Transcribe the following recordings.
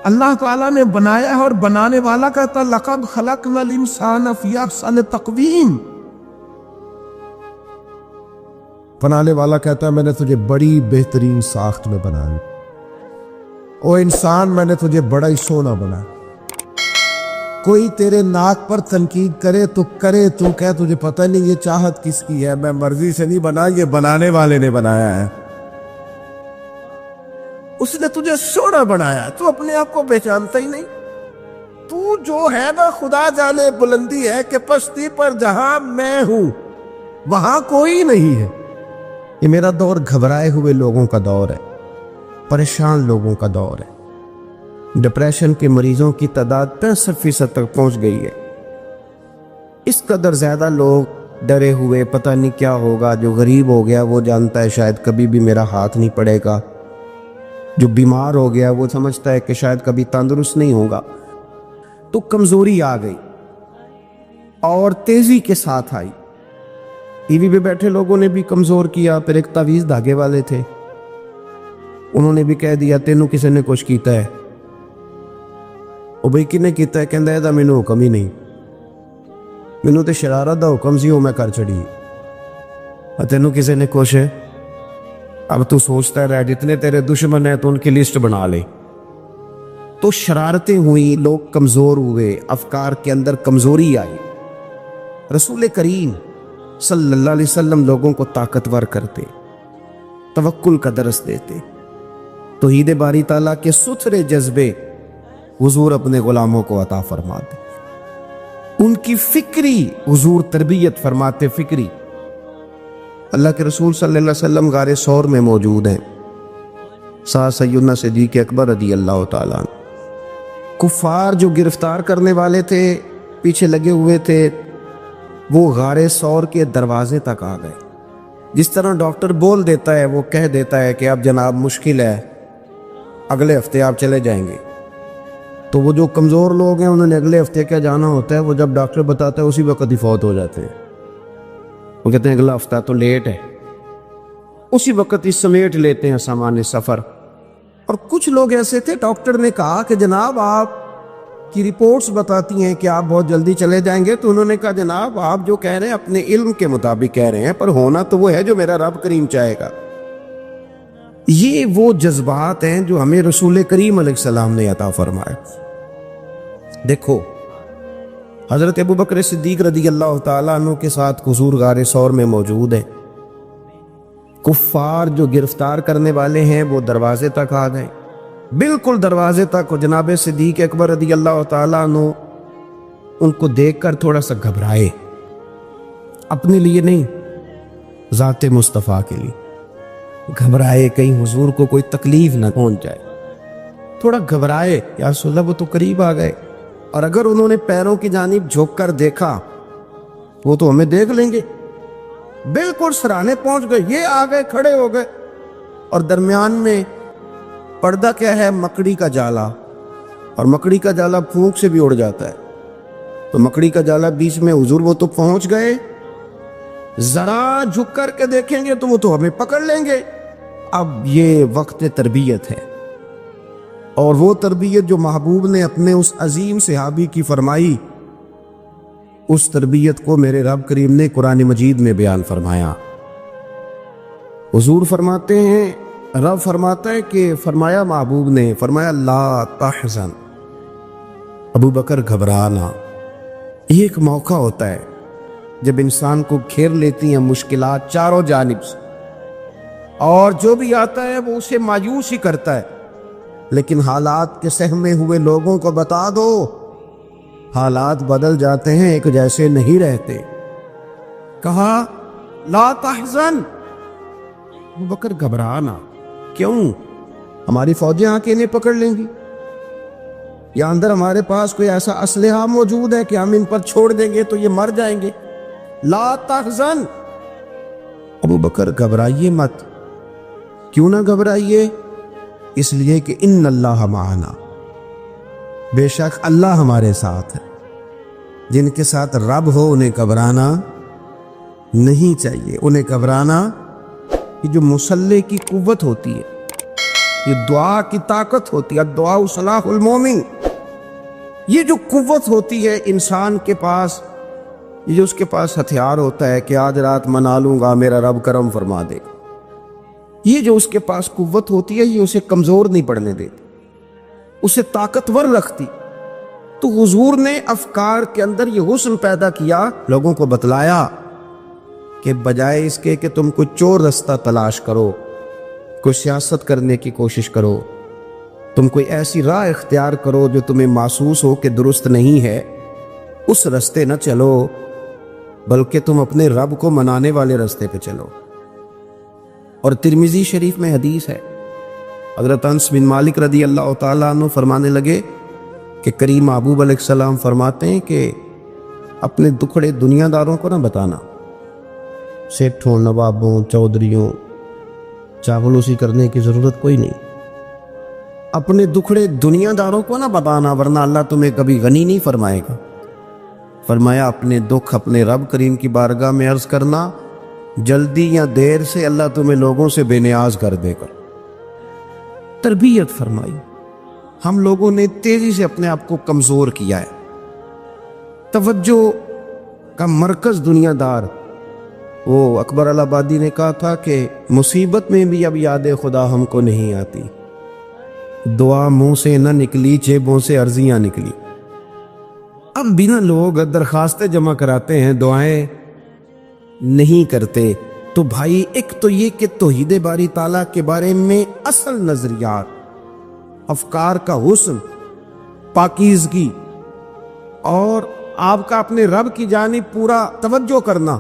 اللہ تعالیٰ نے بنایا ہے اور بنانے والا کہتا لقد خلقنا الانسان فی احسن تقویم. بنانے والا کہتا ہے میں نے تجھے بڑی بہترین ساخت میں بنایا. او انسان میں نے تجھے بڑا ہی سونا بنایا. کوئی تیرے ناک پر تنقید کرے تو کرے، تو کہہ تجھے پتہ نہیں یہ چاہت کس کی ہے، میں مرضی سے نہیں بنا، یہ بنانے والے نے بنایا ہے. اس نے تجھے سونا بنایا، تو اپنے آپ کو پہچانتا ہی نہیں. تو جو ہے نا خدا جانے بلندی ہے کہ پستی پر جہاں میں ہوں وہاں کوئی نہیں ہے. یہ میرا دور گھبرائے ہوئے لوگوں کا دور ہے، پریشان لوگوں کا دور ہے. ڈپریشن کے مریضوں کی تعداد 65% تک پہنچ گئی ہے. اس قدر زیادہ لوگ ڈرے ہوئے، پتہ نہیں کیا ہوگا. جو غریب ہو گیا وہ جانتا ہے شاید کبھی بھی میرا ہاتھ نہیں پڑے گا. جو بیمار ہو گیا وہ سمجھتا ہے کہ شاید کبھی تندرست نہیں ہوگا. تو کمزوری آ گئی اور تیزی کے ساتھ آئی. ٹی وی پہ بیٹھے لوگوں نے بھی کمزور کیا. پھر ایک تعویذ دھاگے والے تھے، انہوں نے بھی کہہ دیا تینوں کسی نے کچھ کیتا ہے. او بھئی کنے کیتا ہے؟ کہندا ہے دا مینوں حکم ہی نہیں، مینوں تے شرارت دا حکم سی، وہ میں کر چڑی. تینوں کسی نے کچھ ہے؟ اب تو سوچتا رہ جتنے تیرے دشمن ہیں تو ان کی لسٹ بنا لے. تو شرارتیں ہوئی، لوگ کمزور ہوئے، افکار کے اندر کمزوری آئی. رسول کریم صلی اللہ علیہ وسلم لوگوں کو طاقتور کرتے، توکل کا درس دیتے. توحید باری تعالیٰ کے ستھرے جذبے حضور اپنے غلاموں کو عطا فرماتے. ان کی فکری حضور تربیت فرماتے. فکری اللہ کے رسول صلی اللہ علیہ وسلم غار ثور میں موجود ہیں. سیدنا صدیق اکبر رضی اللہ تعالیٰ عنہ. کفار جو گرفتار کرنے والے تھے، پیچھے لگے ہوئے تھے، وہ غار ثور کے دروازے تک آ گئے. جس طرح ڈاکٹر بول دیتا ہے، وہ کہہ دیتا ہے کہ اب جناب مشکل ہے، اگلے ہفتے آپ چلے جائیں گے. تو وہ جو کمزور لوگ ہیں انہوں نے اگلے ہفتے کیا جانا ہوتا ہے، وہ جب ڈاکٹر بتاتا ہے اسی وقت ہی فوت ہو جاتے ہیں. وہ کہتے ہیں اگلا ہفتہ تو لیٹ ہے، اسی وقت ہی سمیٹ لیتے ہیں سامان سفر. اور کچھ لوگ ایسے تھے، ڈاکٹر نے کہا کہ جناب آپ کی رپورٹس بتاتی ہیں کہ آپ بہت جلدی چلے جائیں گے. تو انہوں نے کہا جناب آپ جو کہہ رہے ہیں اپنے علم کے مطابق کہہ رہے ہیں، پر ہونا تو وہ ہے جو میرا رب کریم چاہے گا. یہ وہ جذبات ہیں جو ہمیں رسول کریم علیہ السلام نے عطا فرمائے. دیکھو حضرت ابو بکر صدیق رضی اللہ تعالیٰ عنہ کے ساتھ حضور غار ثور میں موجود ہیں. کفار جو گرفتار کرنے والے ہیں وہ دروازے تک آ گئے، بالکل دروازے تک. جناب صدیق اکبر رضی اللہ تعالیٰ عنہ ان کو دیکھ کر تھوڑا سا گھبرائے. اپنے لیے نہیں، ذات مصطفیٰ کے لیے گھبرائے، کہیں حضور کو کوئی تکلیف نہ پہنچ جائے. تھوڑا گھبرائے، یا رسول اللہ وہ تو قریب آ گئے، اور اگر انہوں نے پیروں کی جانب جھک کر دیکھا وہ تو ہمیں دیکھ لیں گے. بالکل سرانے پہنچ گئے، یہ آ گئے، کھڑے ہو گئے. اور درمیان میں پردہ کیا ہے؟ مکڑی کا جالا. اور مکڑی کا جالا پھونک سے بھی اڑ جاتا ہے. تو مکڑی کا جالا بیچ میں. حضور وہ تو پہنچ گئے، ذرا جھک کر کے دیکھیں گے تو وہ تو ہمیں پکڑ لیں گے. اب یہ وقت تربیت ہے، اور وہ تربیت جو محبوب نے اپنے اس عظیم صحابی کی فرمائی، اس تربیت کو میرے رب کریم نے قرآن مجید میں بیان فرمایا. حضور فرماتے ہیں، رب فرماتا ہے کہ فرمایا محبوب نے، فرمایا لا تحزن، ابو بکر گھبرانا. یہ ایک موقع ہوتا ہے جب انسان کو گھیر لیتی ہیں مشکلات چاروں جانب سے، اور جو بھی آتا ہے وہ اسے مایوس ہی کرتا ہے. لیکن حالات کے سہمے ہوئے لوگوں کو بتا دو، حالات بدل جاتے ہیں، ایک جیسے نہیں رہتے. کہا لا تحزن، ابو بکر گھبرانا. کیوں؟ ہماری فوجیں آ کے انہیں پکڑ لیں گی، یا اندر ہمارے پاس کوئی ایسا اسلحہ موجود ہے کہ ہم ان پر چھوڑ دیں گے تو یہ مر جائیں گے. لا تحزن، ابو بکر گھبرائیے مت. کیوں نہ گھبرائیے؟ اس لیے کہ ان اللہ معنا، بے شک اللہ ہمارے ساتھ ہے. جن کے ساتھ رب ہو انہیں گھبرانا نہیں چاہیے. انہیں گھبرانا، یہ جو مسلح کی قوت ہوتی ہے، یہ دعا کی طاقت ہوتی ہے، دعا صلاح المومن. یہ جو قوت ہوتی ہے انسان کے پاس، یہ جو اس کے پاس ہتھیار ہوتا ہے کہ آج رات منا لوں گا میرا رب کرم فرما دے گا، یہ جو اس کے پاس قوت ہوتی ہے یہ اسے کمزور نہیں پڑنے دیتی، اسے طاقتور رکھتی. تو حضور نے افکار کے اندر یہ حسن پیدا کیا، لوگوں کو بتلایا کہ بجائے اس کے کہ تم کوئی چور رستہ تلاش کرو، کوئی سیاست کرنے کی کوشش کرو، تم کوئی ایسی راہ اختیار کرو جو تمہیں محسوس ہو کہ درست نہیں ہے، اس رستے نہ چلو، بلکہ تم اپنے رب کو منانے والے رستے پہ چلو. اور ترمذی شریف میں حدیث ہے، حضرت انس بن مالک رضی اللہ تعالیٰ عنہ فرمانے لگے کہ کریم محبوب علیہ السلام فرماتے ہیں کہ اپنے دکھڑے دنیا داروں کو نہ بتانا، سیٹھوں، نوابوں، چودھریوں، چاغلوسی کرنے کی ضرورت کوئی نہیں. اپنے دکھڑے دنیا داروں کو نہ بتانا ورنہ اللہ تمہیں کبھی غنی نہیں فرمائے گا. فرمایا اپنے دکھ اپنے رب کریم کی بارگاہ میں عرض کرنا، جلدی یا دیر سے اللہ تمہیں لوگوں سے بے نیاز کر دے گا. تربیت فرمائی. ہم لوگوں نے تیزی سے اپنے آپ کو کمزور کیا ہے. توجہ کا مرکز دنیا دار. وہ اکبر الہآبادی نے کہا تھا کہ مصیبت میں بھی اب یاد خدا ہم کو نہیں آتی، دعا منہ سے نہ نکلی جیبوں سے عرضیاں نکلی. اب بنا لوگ درخواستیں جمع کراتے ہیں، دعائیں نہیں کرتے. تو بھائی ایک تو یہ کہ توحید باری تعالیٰ کے بارے میں اصل نظریات، افکار کا حسن، پاکیزگی، اور آپ کا اپنے رب کی جانب پورا توجہ کرنا.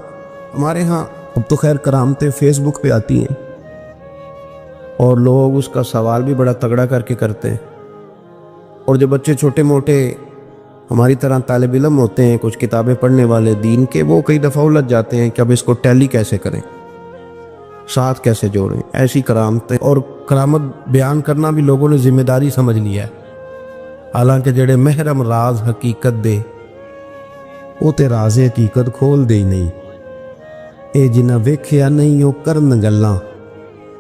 ہمارے ہاں اب تو خیر کرامتیں فیس بک پہ آتی ہیں اور لوگ اس کا سوال بھی بڑا تگڑا کر کے کرتے ہیں. اور جو بچے چھوٹے موٹے ہماری طرح طالب علم ہوتے ہیں، کچھ کتابیں پڑھنے والے دین کے، وہ کئی دفعہ الجھ جاتے ہیں کہ اب اس کو ٹیلی کیسے کریں، ساتھ کیسے جوڑیں. ایسی کرامتیں اور کرامت بیان کرنا بھی لوگوں نے ذمہ داری سمجھ لیا ہے، حالانکہ جڑے محرم راز حقیقت دے وہ تے راز حقیقت کھول دے ہی نہیں. اے جنہ ویکھیا نہیں وہ کرن گلاں،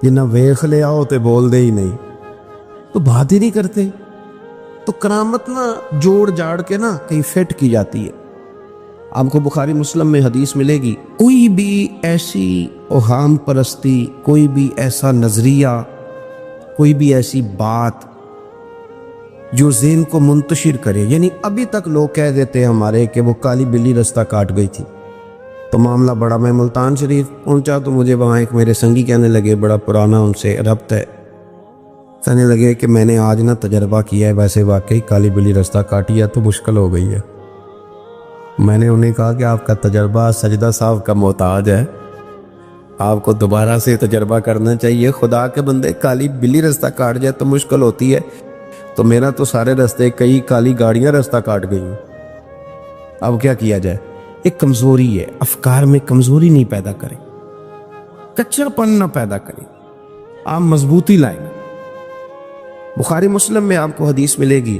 جنہ ویکھ لیا وہ تے بول دے ہی نہیں، تو بات ہی نہیں کرتے. تو کرامت نا جوڑ جاڑ کے نا کہیں فٹ کی جاتی ہے. آپ کو بخاری مسلم میں حدیث ملے گی، کوئی بھی ایسی اوہام پرستی، کوئی بھی ایسا نظریہ، کوئی بھی ایسی بات جو ذہن کو منتشر کرے. یعنی ابھی تک لوگ کہہ دیتے ہیں ہمارے کہ وہ کالی بلی رستہ کاٹ گئی تھی. تو معاملہ بڑا، میں ملتان شریف پہنچا تو مجھے وہاں ایک میرے سنگی کہنے لگے، بڑا پرانا ان سے ربط ہے، کہنے لگے کہ میں نے آج نہ تجربہ کیا ہے، ویسے واقعی کالی بلی رستہ کاٹی ہے تو مشکل ہو گئی ہے. میں نے انہیں کہا کہ آپ کا تجربہ سجدہ صاحب کا محتاج ہے، آپ کو دوبارہ سے تجربہ کرنا چاہیے. خدا کے بندے، کالی بلی رستہ کاٹ جائے تو مشکل ہوتی ہے، تو میرا تو سارے رستے، کئی کالی گاڑیاں رستہ کاٹ گئی ہیں. اب کیا کیا جائے؟ ایک کمزوری ہے، افکار میں کمزوری نہیں پیدا کریں، کچا پن نہ پیدا کریں، آپ مضبوطی لائیں. بخاری مسلم میں آپ کو حدیث ملے گی،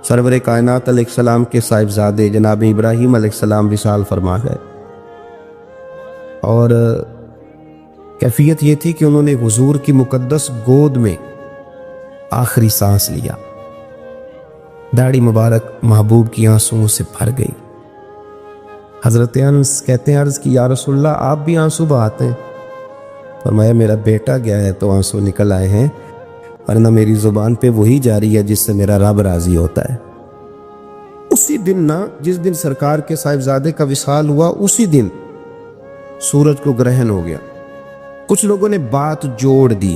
سرور کائنات علیہ السلام کے صاحبزادے جناب ابراہیم علیہ السلام وصال فرما گئے، اور کیفیت یہ تھی کہ انہوں نے حضور کی مقدس گود میں آخری سانس لیا. داڑھی مبارک محبوب کی آنسوؤں سے بھر گئی. حضرت انس کہتے ہیں عرض کی، یا رسول اللہ آپ بھی آنسو بہاتے ہیں؟ فرمایا میرا بیٹا گیا ہے تو آنسو نکل آئے ہیں، ورنہ میری زبان پہ وہی جاری ہے جس سے میرا رب راضی ہوتا ہے. اسی دن نا، جس دن سرکار کے صاحبزادے کا وصال ہوا، اسی دن سورج کو گرہن ہو گیا. کچھ لوگوں نے بات جوڑ دی،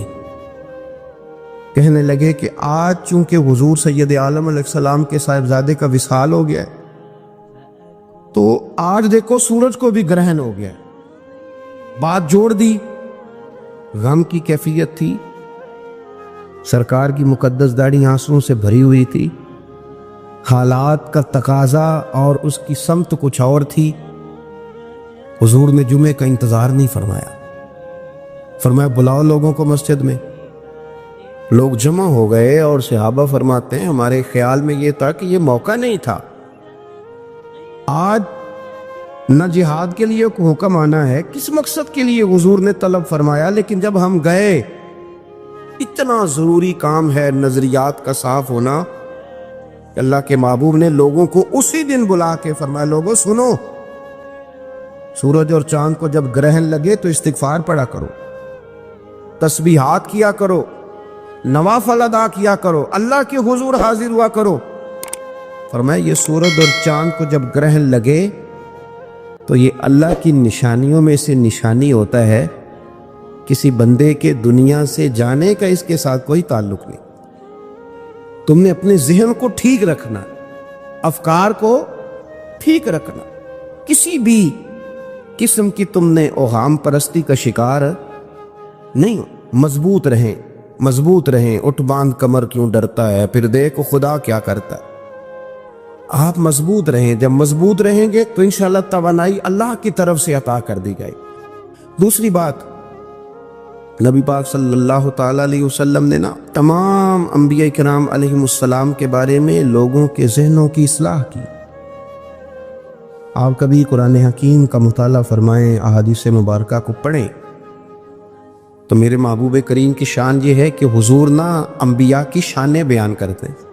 کہنے لگے کہ آج چونکہ حضور سید عالم علیہ السلام کے صاحبزادے کا وصال ہو گیا ہے تو آج دیکھو سورج کو بھی گرہن ہو گیا. بات جوڑ دی. غم کی کیفیت تھی، سرکار کی مقدس داڑھی آنسوؤں سے بھری ہوئی تھی، حالات کا تقاضا اور اس کی سمت کچھ اور تھی. حضور نے جمعے کا انتظار نہیں فرمایا، فرمایا بلاؤ لوگوں کو مسجد میں. لوگ جمع ہو گئے اور صحابہ فرماتے ہیں ہمارے خیال میں یہ تھا کہ یہ موقع نہیں تھا. آج نہ جہاد کے لیے کوئی حکم آنا ہے، کس مقصد کے لیے حضور نے طلب فرمایا، لیکن جب ہم گئے اتنا ضروری کام ہے نظریات کا صاف ہونا کہ اللہ کے محبوب نے لوگوں کو اسی دن بلا کے فرمایا لوگوں سنو، سورج اور چاند کو جب گرہن لگے تو استغفار پڑھا کرو، تسبیحات کیا کرو، نوافل ادا کیا کرو، اللہ کے حضور حاضر ہوا کرو۔ فرمایا یہ سورج اور چاند کو جب گرہن لگے تو یہ اللہ کی نشانیوں میں سے نشانی ہوتا ہے، کسی بندے کے دنیا سے جانے کا اس کے ساتھ کوئی تعلق نہیں۔ تم نے اپنے ذہن کو ٹھیک رکھنا، افکار کو ٹھیک رکھنا، کسی بھی قسم کی تم نے اوہام پرستی کا شکار نہیں ہو۔ مضبوط رہیں، مضبوط رہیں، اٹھ باندھ کمر کیوں ڈرتا ہے، پھر دیکھو خدا کیا کرتا ہے۔ آپ مضبوط رہیں، جب مضبوط رہیں گے تو انشاءاللہ توانائی اللہ کی طرف سے عطا کر دی جائے۔ دوسری بات، نبی پاک صلی اللہ تعالیٰ علیہ وسلم نے تمام انبیاء کرام علیہم السلام کے بارے میں لوگوں کے ذہنوں کی اصلاح کی۔ آپ کبھی قرآن حکیم کا مطالعہ فرمائیں، احادیث مبارکہ کو پڑھیں تو میرے محبوب کریم کی شان یہ ہے کہ حضور انبیاء کی شانیں بیان کرتے ہیں۔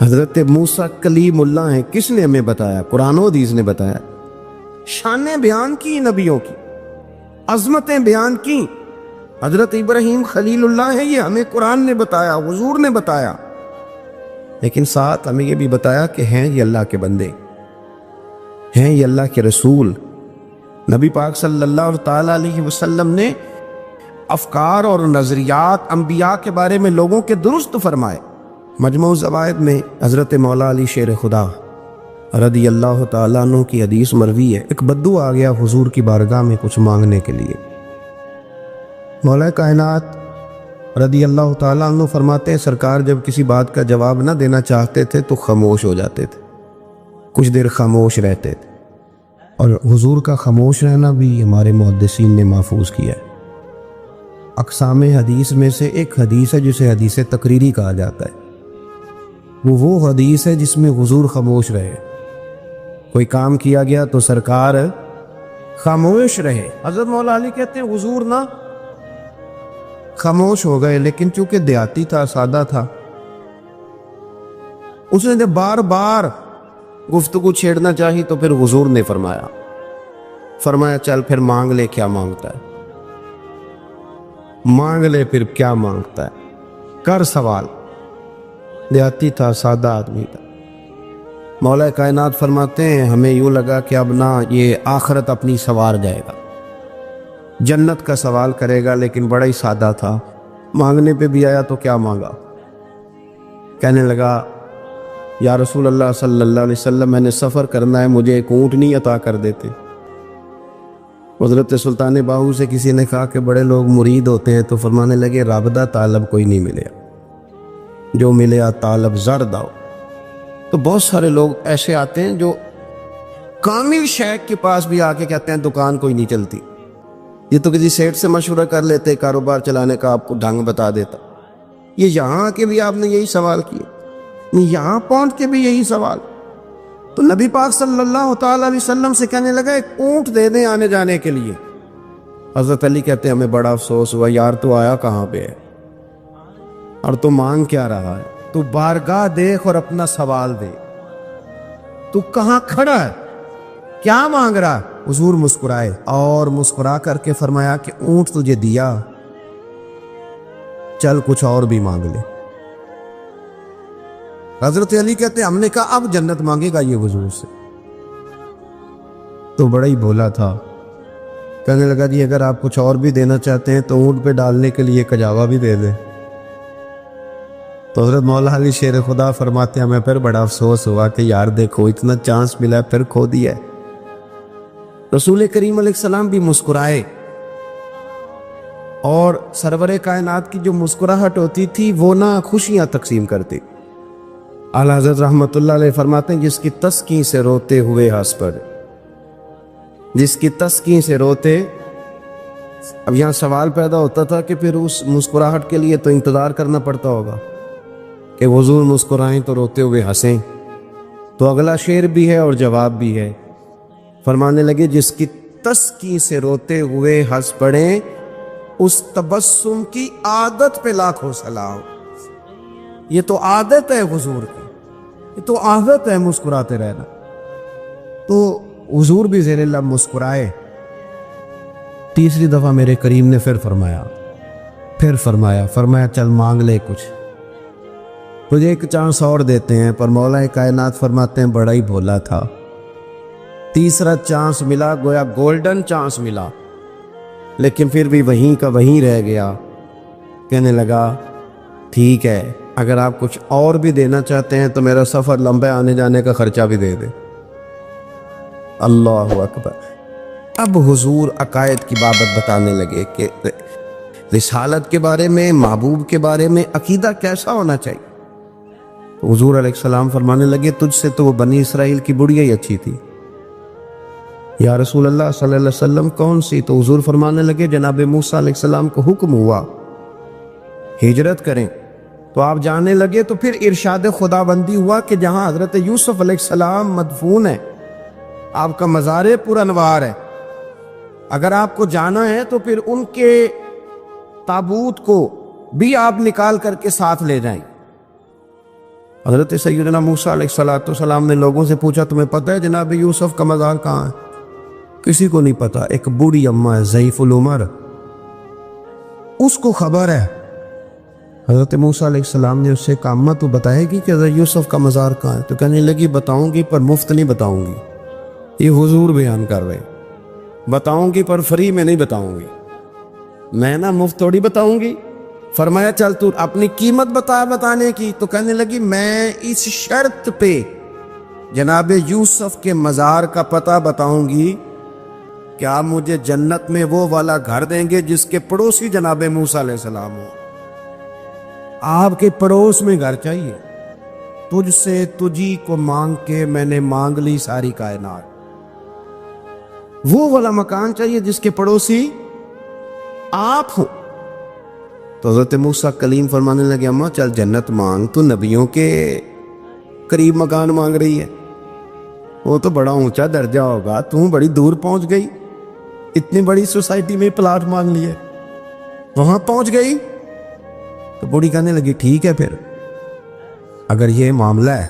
حضرت موسیٰ کلیم اللہ ہیں، کس نے ہمیں بتایا؟ قرآن و حدیث نے بتایا۔ شانیں بیان کی نبیوں کی، عظمتیں بیان کی۔ حضرت ابراہیم خلیل اللہ ہے، یہ ہمیں قرآن نے بتایا، حضور نے بتایا، لیکن ساتھ ہمیں یہ بھی بتایا کہ ہیں یہ اللہ کے بندے، ہیں یہ اللہ کے رسول۔ نبی پاک صلی اللہ تعالیٰ علیہ وسلم نے افکار اور نظریات انبیاء کے بارے میں لوگوں کے درست فرمائے۔ مجموع الزوائد میں حضرت مولا علی شیر خدا رضی اللہ تعالیٰ عنہ کی حدیث مروی ہے، ایک بدو آ گیا حضور کی بارگاہ میں کچھ مانگنے کے لیے۔ مولا کائنات رضی اللہ تعالیٰ عنہ فرماتے ہیں سرکار جب کسی بات کا جواب نہ دینا چاہتے تھے تو خاموش ہو جاتے تھے، کچھ دیر خاموش رہتے تھے، اور حضور کا خاموش رہنا بھی ہمارے محدثین نے محفوظ کیا ہے۔ اقسام حدیث میں سے ایک حدیث ہے جسے حدیث تقریری کہا جاتا ہے، وہ حدیث ہے جس میں حضور خاموش رہے، کوئی کام کیا گیا تو سرکار خاموش رہے۔ حضرت مولا علی کہتے ہیں حضور خاموش ہو گئے، لیکن چونکہ دیہاتی تھا، سادہ تھا، اس نے جب بار بار گفتگو چھیڑنا چاہی تو پھر حضور نے فرمایا چل پھر مانگ لے کیا مانگتا ہے، مانگ لے پھر کیا مانگتا ہے، کر سوال۔ دیہاتی تھا، سادہ آدمی تھا۔ مولا کائنات فرماتے ہیں ہمیں یوں لگا کہ اب یہ آخرت اپنی سوار جائے گا، جنت کا سوال کرے گا، لیکن بڑا ہی سادہ تھا۔ مانگنے پہ بھی آیا تو کیا مانگا؟ کہنے لگا یا رسول اللہ صلی اللہ علیہ وسلم میں نے سفر کرنا ہے، مجھے ایک اونٹنی عطا کر دیتے۔ حضرت سلطان باہو سے کسی نے کہا کہ بڑے لوگ مرید ہوتے ہیں، تو فرمانے لگے رابطہ طالب کوئی نہیں ملے، جو ملے طالب زرد آؤ۔ تو بہت سارے لوگ ایسے آتے ہیں جو کامل شیخ کے پاس بھی آ کے کہتے ہیں دکان کوئی نہیں چلتی، یہ تو کسی سیٹ سے مشورہ کر لیتے، کاروبار چلانے کا آپ کو ڈھنگ بتا دیتا۔ یہ یہاں کے بھی آپ نے یہی سوال کیے، یہاں پہنچ کے بھی یہی سوال۔ تو نبی پاک صلی اللہ تعالیٰ علیہ وسلم سے کہنے لگا ایک اونٹ دے دیں آنے جانے کے لیے۔ حضرت علی کہتے ہیں ہمیں بڑا افسوس ہوا، یار تو آیا کہاں پہ ہے اور تو مانگ کیا رہا ہے؟ تو بارگاہ دیکھ اور اپنا سوال دے، تو کہاں کھڑا ہے، کیا مانگ رہا؟ حضور مسکرائے اور مسکرا کر کے فرمایا کہ اونٹ تجھے دیا، چل کچھ اور بھی مانگ لے۔ حضرت علی کہتے ہیں ہم نے کہا اب جنت مانگے گا یہ حضور سے؟ تو بڑا ہی بولا تھا، کہنے لگا جی اگر آپ کچھ اور بھی دینا چاہتے ہیں تو اونٹ پہ ڈالنے کے لیے کجاوا بھی دے دیں۔ تو حضرت مولا علی شیر خدا فرماتے ہیں ہمیں پھر بڑا افسوس ہوا کہ یار دیکھو اتنا چانس ملا پھر کھو دیا ہے۔ رسول کریم علیہ السلام بھی مسکرائے، اور سرور کائنات کی جو مسکراہٹ ہوتی تھی وہ خوشیاں تقسیم کرتی۔ اعلیٰ حضرت رحمت اللہ علیہ فرماتے ہیں جس کی تسکین سے روتے ہوئے ہنس پڑے، جس کی تسکین سے روتے۔ اب یہاں سوال پیدا ہوتا تھا کہ پھر اس مسکراہٹ کے لیے تو انتظار کرنا پڑتا ہوگا کہ حضور مسکرائیں تو روتے ہوئے ہنسیں، تو اگلا شعر بھی ہے اور جواب بھی ہے۔ فرمانے لگے جس کی تسکین سے روتے ہوئے ہنس پڑیں اس تبسم کی عادت پہ لاکھوں سلام. یہ تو عادت ہے حضور کی، یہ تو عادت ہے مسکراتے رہنا. تو حضور بھی زیر لب مسکرائے. تیسری دفعہ میرے کریم نے پھر فرمایا چل مانگ لے کچھ، تجھے ایک چانس اور دیتے ہیں. پر مولا کائنات فرماتے ہیں بڑا ہی بھولا تھا. تیسرا چانس ملا، گویا گولڈن چانس ملا، لیکن پھر بھی وہیں کا وہیں رہ گیا. کہنے لگا ٹھیک ہے، اگر آپ کچھ اور بھی دینا چاہتے ہیں تو میرا سفر لمبے آنے جانے کا خرچہ بھی دے دے. اللہ اکبر. اب حضور عقائد کی بابت بتانے لگے کہ رسالت کے بارے میں، محبوب کے بارے میں عقیدہ کیسا ہونا چاہیے. تو حضور علیہ السلام فرمانے لگے تجھ سے تو وہ بنی اسرائیل کی بڑھیا ہی اچھی تھی. یا رسول اللہ صلی اللہ علیہ وسلم کون سی؟ تو حضور فرمانے لگے جناب موسیٰ علیہ السلام کو حکم ہوا ہجرت کریں تو آپ جانے لگے. تو پھر ارشاد خدا بندی ہوا کہ جہاں حضرت یوسف علیہ السلام مدفون ہے، آپ کا مزار پر انوار ہے، اگر آپ کو جانا ہے تو پھر ان کے تابوت کو بھی آپ نکال کر کے ساتھ لے جائیں. حضرت سیدنا موسیٰ علیہ السلام نے لوگوں سے پوچھا تمہیں پتہ ہے جناب یوسف کا مزار کہاں ہے؟ کسی کو نہیں پتا. ایک بوڑھی اماں ہے ضعیف العمر، اس کو خبر ہے. حضرت موسیٰ علیہ السلام نے اس سے کہا اماں تو بتائے گی کہ حضرت یوسف کا مزار کہاں ہے؟ تو کہنے لگی بتاؤں گی پر مفت نہیں بتاؤں گی. یہ حضور بیان کر رہے، بتاؤں گی پر فری میں نہیں بتاؤں گی، میں نا مفت تھوڑی بتاؤں گی. فرمایا چل تو اپنی قیمت بتا بتانے کی. تو کہنے لگی میں اس شرط پہ جناب یوسف کے مزار کا پتہ بتاؤں گی کہ آپ مجھے جنت میں وہ والا گھر دیں گے جس کے پڑوسی جناب موسیٰ علیہ السلام ہو. آپ کے پڑوس میں گھر چاہیے. تجھ سے تجھی کو مانگ کے میں نے مانگ لی ساری کائنات. وہ والا مکان چاہیے جس کے پڑوسی آپ ہو. تو حضرت موسیٰ کلیم فرمانے لگے اماں چل جنت مانگ، تو نبیوں کے قریب مکان مانگ رہی ہے، وہ تو بڑا اونچا درجہ ہوگا، تو بڑی دور پہنچ گئی، اتنی بڑی سوسائٹی میں پلاٹ مانگ لیے، وہاں پہنچ گئی. تو بوڑھی کہنے لگی ٹھیک ہے پھر اگر یہ معاملہ ہے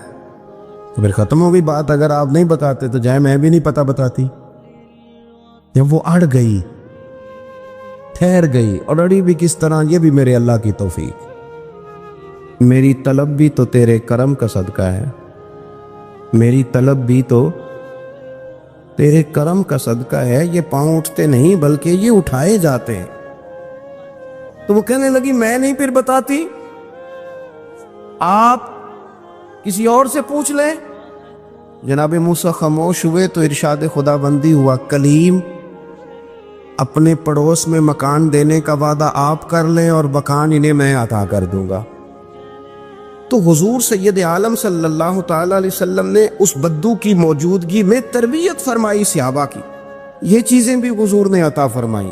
تو پھر ختم ہو گئی بات. اگر آپ نہیں بتاتے تو جائے میں بھی نہیں پتہ بتاتی. جب وہ اڑ گئی، ٹھہر گئی، اور اڑی بھی کس طرح؟ یہ بھی میرے اللہ کی توفیق. میری طلب بھی تو تیرے کرم کا صدقہ ہے، میری طلب بھی تو تیرے کرم کا صدقہ ہے. یہ پاؤں اٹھتے نہیں بلکہ یہ اٹھائے جاتے ہیں. تو وہ کہنے لگی میں نہیں پھر بتاتی، آپ کسی اور سے پوچھ لیں. جناب موسیٰ خاموش ہوئے تو ارشاد خدا بندی ہوا کلیم اپنے پڑوس میں مکان دینے کا وعدہ آپ کر لیں اور مکان انہیں میں عطا کر دوں گا. تو حضور سید عالم صلی اللہ تعالی علیہ وسلم نے اس بدو کی موجودگی میں تربیت فرمائی صحابہ کی. یہ چیزیں بھی حضور نے عطا فرمائی.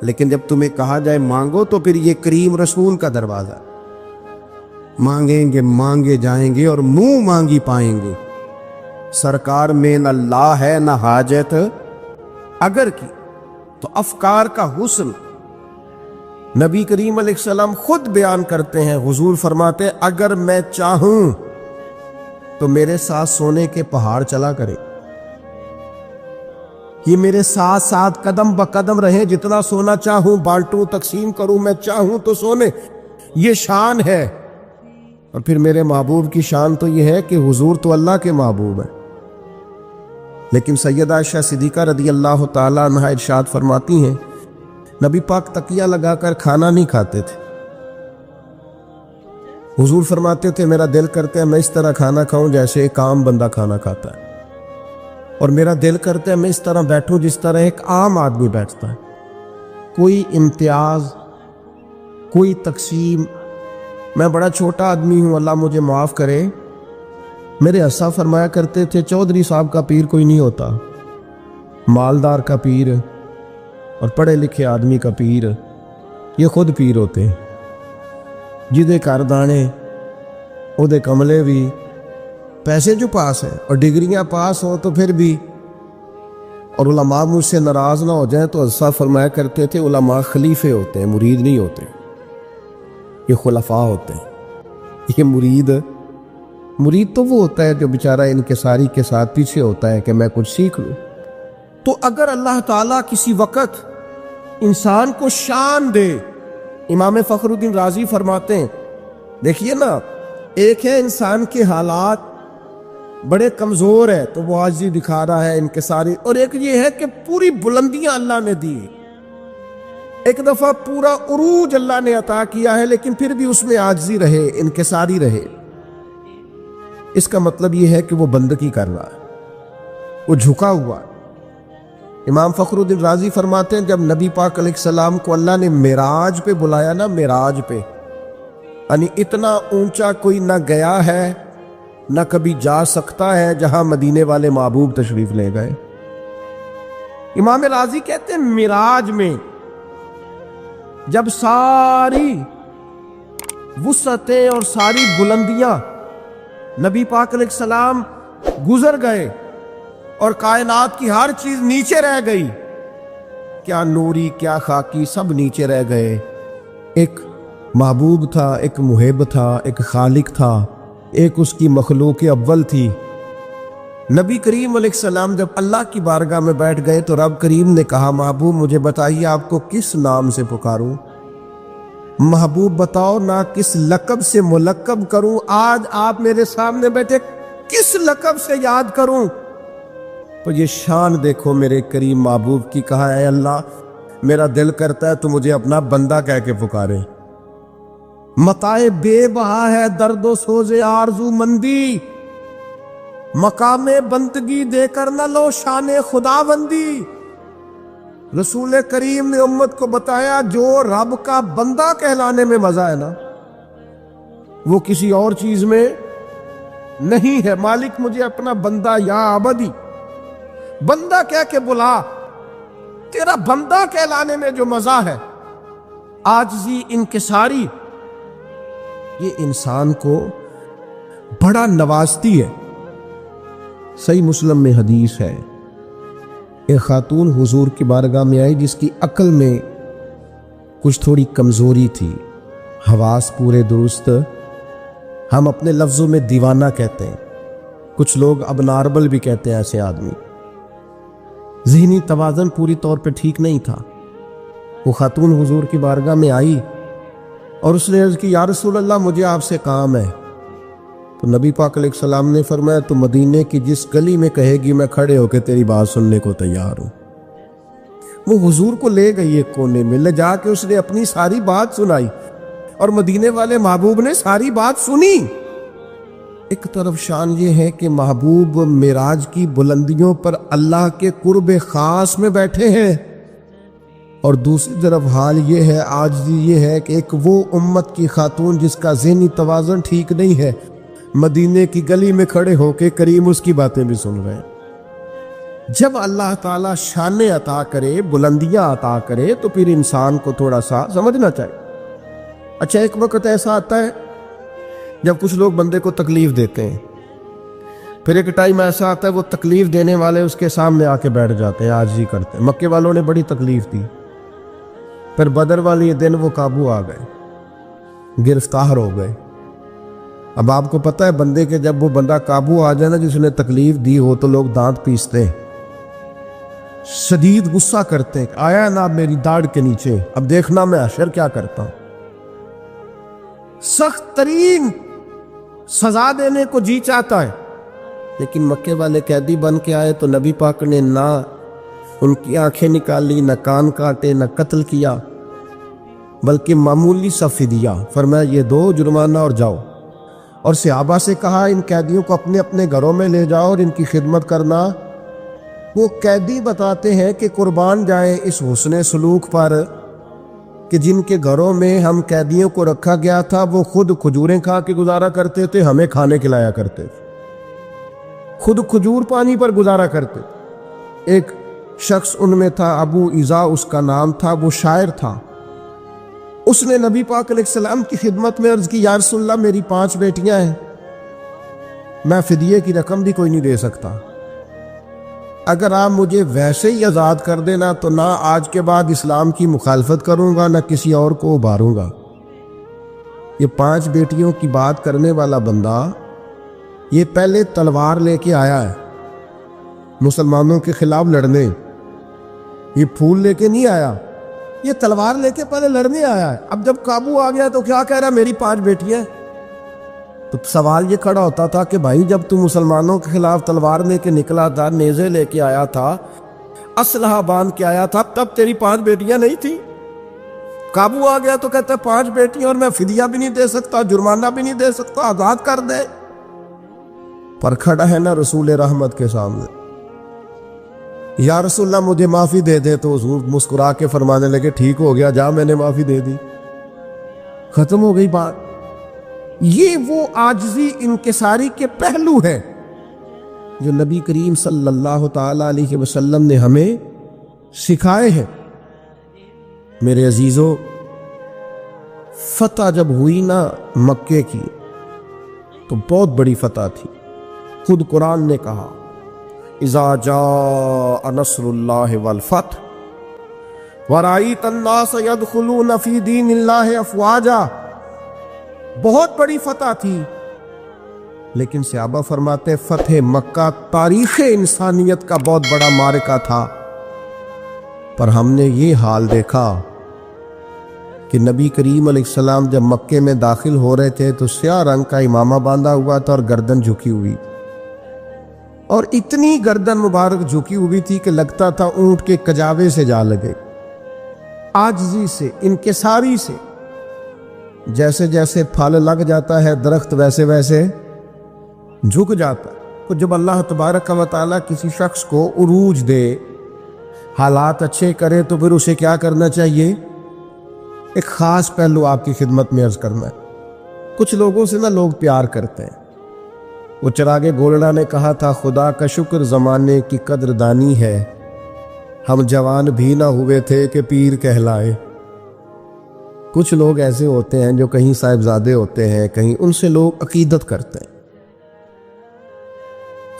لیکن جب تمہیں کہا جائے مانگو تو پھر یہ کریم رسول کا دروازہ، مانگیں گے مانگے جائیں گے اور منہ مانگی پائیں گے. سرکار میں نہ لا ہے نہ حاجت اگر کی. تو افکار کا حسن نبی کریم علیہ السلام خود بیان کرتے ہیں. حضور فرماتے ہیں اگر میں چاہوں تو میرے ساتھ سونے کے پہاڑ چلا کرے، یہ میرے ساتھ ساتھ قدم بقدم رہے، جتنا سونا چاہوں بانٹوں تقسیم کروں، میں چاہوں تو سونے. یہ شان ہے. اور پھر میرے محبوب کی شان تو یہ ہے کہ حضور تو اللہ کے محبوب ہیں. لیکن سیدہ عائشہ صدیقہ رضی اللہ تعالیٰ عنہا ارشاد فرماتی ہیں نبی پاک تکیہ لگا کر کھانا نہیں کھاتے تھے. حضور فرماتے تھے میرا دل کرتا ہے میں اس طرح کھانا کھاؤں جیسے ایک عام بندہ کھانا کھاتا ہے، اور میرا دل کرتا ہے میں اس طرح بیٹھوں جس طرح ایک عام آدمی بیٹھتا ہے. کوئی امتیاز، کوئی تقسیم. میں بڑا چھوٹا آدمی ہوں، اللہ مجھے معاف کرے. میرے اسا فرمایا کرتے تھے چودھری صاحب کا پیر کوئی نہیں ہوتا، مالدار کا پیر اور پڑھے لکھے آدمی کا پیر یہ خود پیر ہوتے ہیں. جدے کر دانے او دے کملے بھی، پیسے جو پاس ہیں اور ڈگریاں پاس ہوں تو پھر بھی اور علماء مجھ سے ناراض نہ ہو جائیں تو حضرت فرمایا کرتے تھے علماء خلیفے ہوتے ہیں، مرید نہیں ہوتے، یہ خلفاء ہوتے ہیں۔ یہ مرید تو وہ ہوتا ہے جو بیچارہ انکساری کے ساتھ پیچھے ہوتا ہے کہ میں کچھ سیکھ لوں۔ تو اگر اللہ تعالیٰ کسی وقت انسان کو شان دے، امام فخر الدین رازی فرماتے ہیں، دیکھیے نا، ایک ہے انسان کے حالات بڑے کمزور ہے تو وہ عاجزی دکھا رہا ہے، انکساری، اور ایک یہ ہے کہ پوری بلندیاں اللہ نے دی، ایک دفعہ پورا عروج اللہ نے عطا کیا ہے لیکن پھر بھی اس میں عاجزی رہے، انکساری رہے۔ اس کا مطلب یہ ہے کہ وہ بندگی کر رہا ہے، وہ جھکا ہوا ہے۔ امام فخر الدین رازی فرماتے ہیں جب نبی پاک علیہ السلام کو اللہ نے معراج پہ بلایا نا، معراج پہ، یعنی اتنا اونچا کوئی نہ گیا ہے نہ کبھی جا سکتا ہے جہاں مدینے والے محبوب تشریف لے گئے۔ امام رازی کہتے ہیں معراج میں جب ساری وسعتیں اور ساری بلندیاں نبی پاک علیہ السلام گزر گئے اور کائنات کی ہر چیز نیچے رہ گئی، کیا نوری کیا خاکی سب نیچے رہ گئے، ایک محبوب تھا، ایک محب تھا، ایک خالق تھا، ایک اس کی مخلوق اول تھی۔ نبی کریم علیہ السلام جب اللہ کی بارگاہ میں بیٹھ گئے تو رب کریم نے کہا محبوب مجھے بتائیے آپ کو کس نام سے پکاروں، محبوب بتاؤ نا کس لقب سے ملقب کروں، آج آپ میرے سامنے بیٹھے کس لقب سے یاد کروں؟ تو یہ شان دیکھو میرے کریم محبوب کی، کہا اے اللہ میرا دل کرتا ہے تو مجھے اپنا بندہ کہہ کے پکارے، متائے بے بہا ہے درد و سوز آرزو مندی، مقام بندگی دے کر نہ لو شان خدا بندی۔ رسول کریم نے امت کو بتایا جو رب کا بندہ کہلانے میں مزہ ہے نا وہ کسی اور چیز میں نہیں ہے۔ مالک مجھے اپنا بندہ یا عبدی، بندہ کہہ کے بلا، تیرا بندہ کہلانے میں جو مزہ ہے، عاجزی انکساری، یہ انسان کو بڑا نوازتی ہے۔ صحیح مسلم میں حدیث ہے، ایک خاتون حضور کی بارگاہ میں آئی جس کی عقل میں کچھ تھوڑی کمزوری تھی، حواس پورے درست، ہم اپنے لفظوں میں دیوانہ کہتے ہیں، کچھ لوگ اب نارمل بھی کہتے ہیں ایسے آدمی، ذہنی توازن پوری طور پہ ٹھیک نہیں تھا۔ وہ خاتون حضور کی بارگاہ میں آئی اور اس نے عرض کی یا رسول اللہ مجھے آپ سے کام ہے۔ تو نبی پاک علیہ السلام نے فرمایا تو مدینے کی جس گلی میں کہے گی میں کھڑے ہو کے تیری بات سننے کو تیار ہوں۔ وہ حضور کو لے گئی ایک کونے میں، لے جا کے اس نے اپنی ساری بات سنائی اور مدینے والے محبوب نے ساری بات سنی۔ ایک طرف شان یہ ہے کہ محبوب معراج کی بلندیوں پر اللہ کے قرب خاص میں بیٹھے ہیں، اور دوسری طرف حال یہ ہے، عاجزی یہ ہے کہ ایک وہ امت کی خاتون جس کا ذہنی توازن ٹھیک نہیں ہے، مدینے کی گلی میں کھڑے ہو کے کریم اس کی باتیں بھی سن رہے ہیں۔ جب اللہ تعالیٰ شان عطا کرے، بلندیاں عطا کرے تو پھر انسان کو تھوڑا سا سمجھنا چاہیے۔ اچھا ایک وقت ایسا آتا ہے جب کچھ لوگ بندے کو تکلیف دیتے ہیں، پھر ایک ٹائم ایسا آتا ہے وہ تکلیف دینے والے اس کے سامنے آ کے بیٹھ جاتے ہیں، عاجزی کرتے ہیں۔ مکے والوں نے بڑی تکلیف دی، پھر بدر والی دن وہ قابو آ گئے، گرفتار ہو گئے۔ اب آپ کو پتہ ہے بندے کے جب وہ بندہ قابو آ جائے نا جس نے تکلیف دی ہو تو لوگ دانت پیستے ہیں، شدید غصہ کرتے ہیں، آیا نا میری داڑھ کے نیچے، اب دیکھنا میں حشر کیا کرتا ہوں۔ سخت ترین سزا دینے کو جی چاہتا ہے، لیکن مکے والے قیدی بن کے آئے تو نبی پاک نے نہ ان کی آنکھیں نکالی، نہ کان کاٹے، نہ قتل کیا، بلکہ معمولی سا فدیہ فرمایا یہ دو جرمانہ اور جاؤ، اور صحابہ سے کہا ان قیدیوں کو اپنے اپنے گھروں میں لے جاؤ اور ان کی خدمت کرنا۔ وہ قیدی بتاتے ہیں کہ قربان جائیں اس حسن سلوک پر کہ جن کے گھروں میں ہم قیدیوں کو رکھا گیا تھا وہ خود کھجوریں کھا کے گزارا کرتے تھے، ہمیں کھانے کھلایا کرتے تھے، خود کھجور پانی پر گزارا کرتے تھے۔ ایک شخص ان میں تھا ابو ایذا اس کا نام تھا، وہ شاعر تھا، اس نے نبی پاک علیہ السلام کی خدمت میں عرض کی یا رسول اللہ میری 5 بیٹیاں ہیں، میں فدیے کی رقم بھی کوئی نہیں دے سکتا، اگر آپ مجھے ویسے ہی آزاد کر دینا تو نہ آج کے بعد اسلام کی مخالفت کروں گا نہ کسی اور کو ابھاروں گا۔ یہ 5 بیٹیوں کی بات کرنے والا بندہ یہ پہلے تلوار لے کے آیا ہے مسلمانوں کے خلاف لڑنے، یہ پھول لے کے نہیں آیا، یہ تلوار لے کے پہلے لڑنے آیا ہے۔ اب جب قابو آ گیا تو کیا کہہ رہا ہے؟ میری 5 بیٹیاں۔ تو سوال یہ کھڑا ہوتا تھا کہ بھائی جب تو مسلمانوں کے خلاف تلوار لے کے نکلا تھا، نیزے لے کے آیا تھا، اسلحہ باندھ کے آیا تھا، تب تیری 5 بیٹیاں نہیں تھی؟ قابو آ گیا تو کہتا ہے 5 بیٹیاں اور میں فدیہ بھی نہیں دے سکتا، جرمانہ بھی نہیں دے سکتا، آزاد کر دے۔ پر کھڑا ہے نا رسول رحمت کے سامنے، یا رسول اللہ مجھے معافی دے دے، تو حضور مسکرا کے فرمانے لگے ٹھیک ہو گیا، جا میں نے معافی دے دی، ختم ہو گئی بات۔ یہ وہ عاجزی انکساری کے پہلو ہے جو نبی کریم صلی اللہ تعالی علیہ وسلم نے ہمیں سکھائے ہیں۔ میرے عزیزو، فتح جب ہوئی نا مکے کی تو بہت بڑی فتح تھی۔ خود قرآن نے کہا اذا جاء نصر اللہ والفتح ورأیت الناس يدخلون فی دین اللہ افواجا، بہت بڑی فتح تھی۔ لیکن صحابہ فرماتے ہیں فتح مکہ تاریخ انسانیت کا بہت بڑا معرکہ تھا، پر ہم نے یہ حال دیکھا کہ نبی کریم علیہ السلام جب مکے میں داخل ہو رہے تھے تو سیاہ رنگ کا امامہ باندھا ہوا تھا اور گردن جھکی ہوئی، اور اتنی گردن مبارک جھکی ہوئی تھی کہ لگتا تھا اونٹ کے کجاوے سے جا لگے۔ عاجزی سے، انکساری سے، جیسے جیسے پھل لگ جاتا ہے درخت ویسے ویسے جھک جاتا ہے۔ تو جب اللہ تبارک و تعالیٰ کسی شخص کو عروج دے، حالات اچھے کرے، تو پھر اسے کیا کرنا چاہیے؟ ایک خاص پہلو آپ کی خدمت میں عرض کرنا ہے۔ کچھ لوگوں سے نا لوگ پیار کرتے ہیں۔ وہ چراغ گولڑا نے کہا تھا خدا کا شکر زمانے کی قدردانی ہے، ہم جوان بھی نہ ہوئے تھے کہ پیر کہلائے۔ کچھ لوگ ایسے ہوتے ہیں جو کہیں صاحبزادے ہوتے ہیں، کہیں ان سے لوگ عقیدت کرتے ہیں۔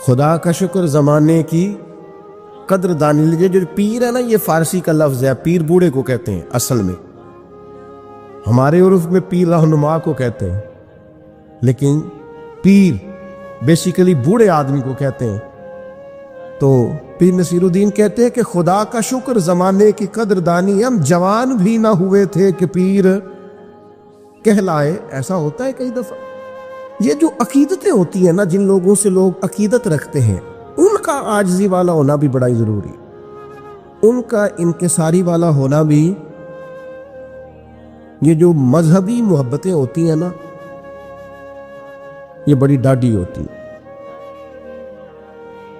خدا کا شکر زمانے کی قدردانی لیجیے۔ جو پیر ہے نا، یہ فارسی کا لفظ ہے، پیر بوڑھے کو کہتے ہیں، اصل میں ہمارے عرف میں پیر رہنما کو کہتے ہیں، لیکن پیر بیسیکلی بوڑھے آدمی کو کہتے ہیں۔ تو پیر نصیر الدین کہتے ہیں کہ خدا کا شکر زمانے کی قدردانی، ہم جوان بھی نہ ہوئے تھے کہ پیر کہلائے۔ ایسا ہوتا ہے کئی دفعہ۔ یہ جو عقیدتیں ہوتی ہیں نا، جن لوگوں سے لوگ عقیدت رکھتے ہیں، ان کا عاجزی والا ہونا بھی بڑا ہی ضروری، ان کا انکساری والا ہونا بھی۔ یہ جو مذہبی محبتیں ہوتی ہیں نا، یہ بڑی ڈاڈی ہوتی ہیں۔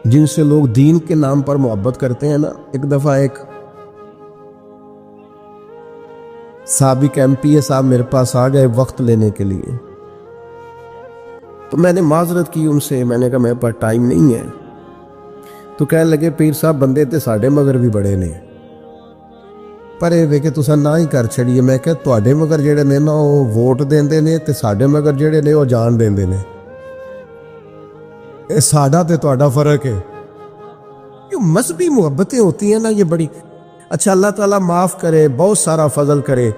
جن سے لوگ دین کے نام پر محبت کرتے ہیں نا، ایک دفعہ ایک سابق MP صاحب میرے پاس آ گئے وقت لینے کے لیے، تو میں نے معذرت کی ان سے، میں نے کہا میرے پاس ٹائم نہیں ہے۔ تو کہنے لگے پیر صاحب بندے تے ساڈے مگر بھی بڑے نے، پر یہ وے کہ تساں نہ ہی کر چھڑیے۔ میں کہ تواڈے مگر جڑے نے نا وہ ووٹ دیندے نے، تے ساڈے مگر جڑے نے وہ جان دیندے نے، اے ساڈا تے تواڈا فرق ہے۔ یہ مذہبی محبتیں ہوتی ہیں نا، یہ بڑی اچھا، اللہ تعالیٰ معاف کرے، بہت سارا فضل کرے،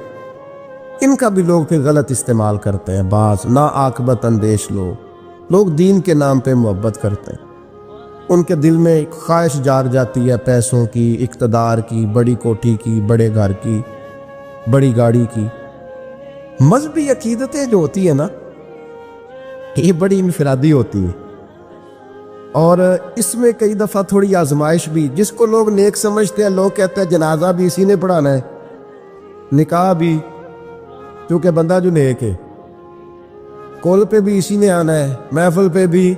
ان کا بھی لوگ پھر غلط استعمال کرتے ہیں۔ بعض نا عاقبت اندیش لوگ دین کے نام پہ محبت کرتے ہیں، ان کے دل میں ایک خواہش جاگ جاتی ہے پیسوں کی، اقتدار کی، بڑی کوٹھی کی، بڑے گھر کی، بڑی گاڑی کی۔ مذہبی عقیدتیں جو ہوتی ہیں نا، یہ بڑی انفرادی ہوتی ہیں، اور اس میں کئی دفعہ تھوڑی آزمائش بھی۔ جس کو لوگ نیک سمجھتے ہیں، لوگ کہتے ہیں جنازہ بھی اسی نے پڑھانا ہے، نکاح بھی کیونکہ بندہ جو نیک ہے، کول پہ بھی اسی نے آنا ہے، محفل پہ بھی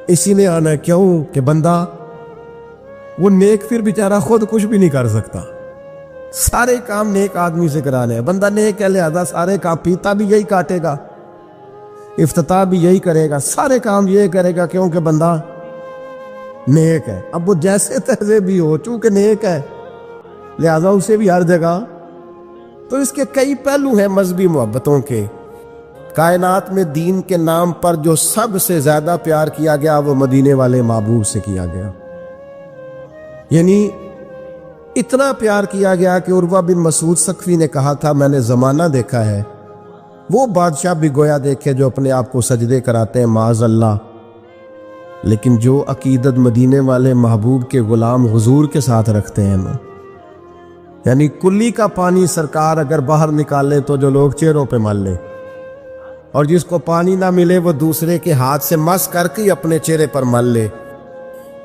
اسی نے آنا ہے۔ کیوں کہ بندہ وہ نیک پھر بیچارہ خود کچھ بھی نہیں کر سکتا، سارے کام نیک آدمی سے کرانے ہیں۔ بندہ نیک ہے لہذا سارے کام، پیتا بھی یہی کاٹے گا، افتتاح بھی یہی کرے گا، سارے کام یہ کرے گا، کیونکہ بندہ نیک ہے۔ اب وہ جیسے تیسے بھی ہو، چونکہ نیک ہے لہذا اسے بھی ہر جگہ۔ تو اس کے کئی پہلو ہیں مذہبی محبتوں کے۔ کائنات میں دین کے نام پر جو سب سے زیادہ پیار کیا گیا وہ مدینے والے محبوب سے کیا گیا۔ یعنی اتنا پیار کیا گیا کہ عروہ بن مسعود ثقفی نے کہا تھا میں نے زمانہ دیکھا ہے، وہ بادشاہ بھی گویا دیکھے جو اپنے آپ کو سجدے کراتے ہیں معاذ اللہ، لیکن جو عقیدت مدینے والے محبوب کے غلام حضور کے ساتھ رکھتے ہیں نا، یعنی کلی کا پانی سرکار اگر باہر نکالے تو جو لوگ چہروں پہ مل لے، اور جس کو پانی نہ ملے وہ دوسرے کے ہاتھ سے مس کر کے اپنے چہرے پر مل لے.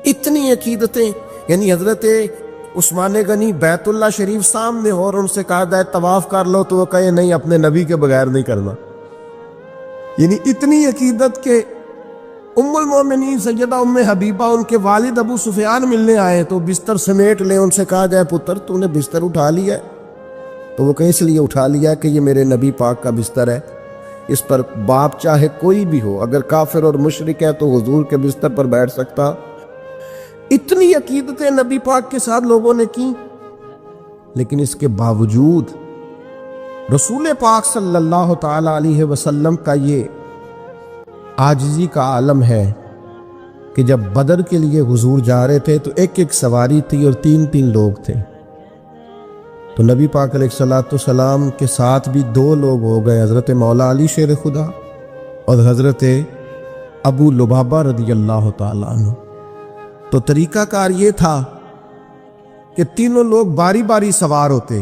اتنی عقیدتیں. یعنی حضرت عثمان غنی بیت اللہ شریف سامنے ہو اور ان سے کہا جائے طواف کر لو تو وہ کہے نہیں، اپنے نبی کے بغیر نہیں کرنا. یعنی اتنی عقیدت کہ ام المومنین سیدہ ام حبیبہ ان کے والد ابو سفیان ملنے آئے تو بستر سمیٹ لے، ان سے کہا جائے پتر تو نے بستر اٹھا لیا ہے؟ تو وہ کہیں اس لیے اٹھا لیا کہ یہ میرے نبی پاک کا بستر ہے، اس پر باپ چاہے کوئی بھی ہو، اگر کافر اور مشرک ہے تو حضور کے بستر پر بیٹھ سکتا. اتنی عقیدتیں نبی پاک کے ساتھ لوگوں نے کی، لیکن اس کے باوجود رسول پاک صلی اللہ تعالی علیہ وسلم کا یہ عاجزی کا عالم ہے کہ جب بدر کے لیے حضور جا رہے تھے تو ایک ایک سواری تھی اور تین تین لوگ تھے. تو نبی پاک علیہ السلام کے ساتھ بھی دو لوگ ہو گئے، حضرت مولا علی شیر خدا اور حضرت ابو لبابہ رضی اللہ تعالیٰ عنہ. تو طریقہ کار یہ تھا کہ تینوں لوگ باری باری سوار ہوتے،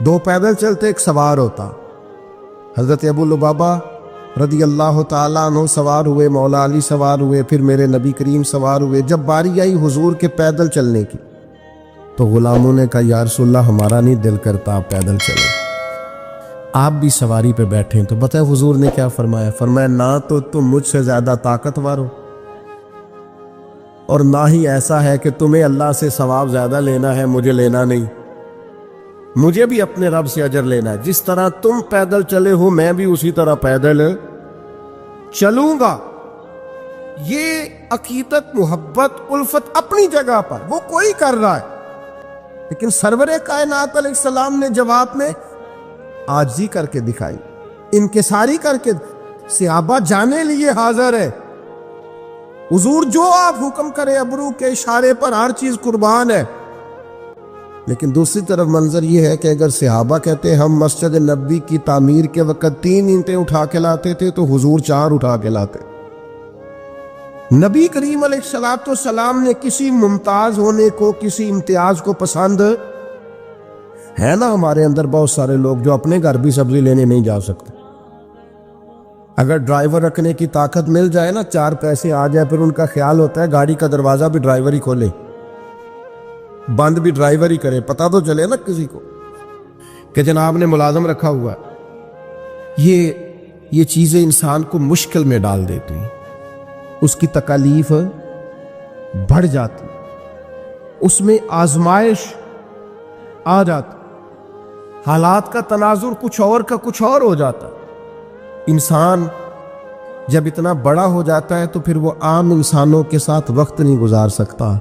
دو پیدل چلتے ایک سوار ہوتا. حضرت ابو لبابہ رضی اللہ تعالیٰ عنہ سوار ہوئے، مولا علی سوار ہوئے، پھر میرے نبی کریم سوار ہوئے. جب باری آئی حضور کے پیدل چلنے کی تو غلاموں نے کہا یا رسول اللہ ہمارا نہیں دل کرتا آپ پیدل چلیں، آپ بھی سواری پہ بیٹھیں. تو بتائیں حضور نے کیا فرمایا؟ فرمایا نہ تو تم مجھ سے زیادہ طاقتور ہو اور نہ ہی ایسا ہے کہ تمہیں اللہ سے ثواب زیادہ لینا ہے، مجھے لینا نہیں، مجھے بھی اپنے رب سے اجر لینا ہے. جس طرح تم پیدل چلے ہو میں بھی اسی طرح پیدل چلوں گا. یہ عقیدت، محبت، الفت اپنی جگہ پر وہ کوئی کر رہا ہے، لیکن سرور کائنات علیہ السلام نے جواب میں عاجزی کر کے دکھائی، انکساری کر کے. صحابہ جانے لیے حاضر ہے، حضور جو آپ حکم کرے ابرو کے اشارے پر ہر چیز قربان ہے. لیکن دوسری طرف منظر یہ ہے کہ اگر صحابہ کہتے ہم مسجد نبوی کی تعمیر کے وقت 3 اینٹیں اٹھا کے لاتے تھے تو حضور 4 اٹھا کے لاتے. نبی کریم علیہ السلام نے کسی ممتاز ہونے کو، کسی امتیاز کو پسند ہے نا. ہمارے اندر بہت سارے لوگ جو اپنے گھر بھی سبزی لینے نہیں جا سکتے، اگر ڈرائیور رکھنے کی طاقت مل جائے نا، 4 پیسے آ جائے، پھر ان کا خیال ہوتا ہے گاڑی کا دروازہ بھی ڈرائیور ہی کھولے، بند بھی ڈرائیور ہی کرے، پتہ تو چلے نا کسی کو کہ جناب نے ملازم رکھا ہوا ہے. یہ چیزیں انسان کو مشکل میں ڈال دیتی ہیں، اس کی تکالیف بڑھ جاتی، اس میں آزمائش آ جاتی، حالات کا تناظر کچھ اور کا کچھ اور ہو جاتا. انسان جب اتنا بڑا ہو جاتا ہے تو پھر وہ عام انسانوں کے ساتھ وقت نہیں گزار سکتا،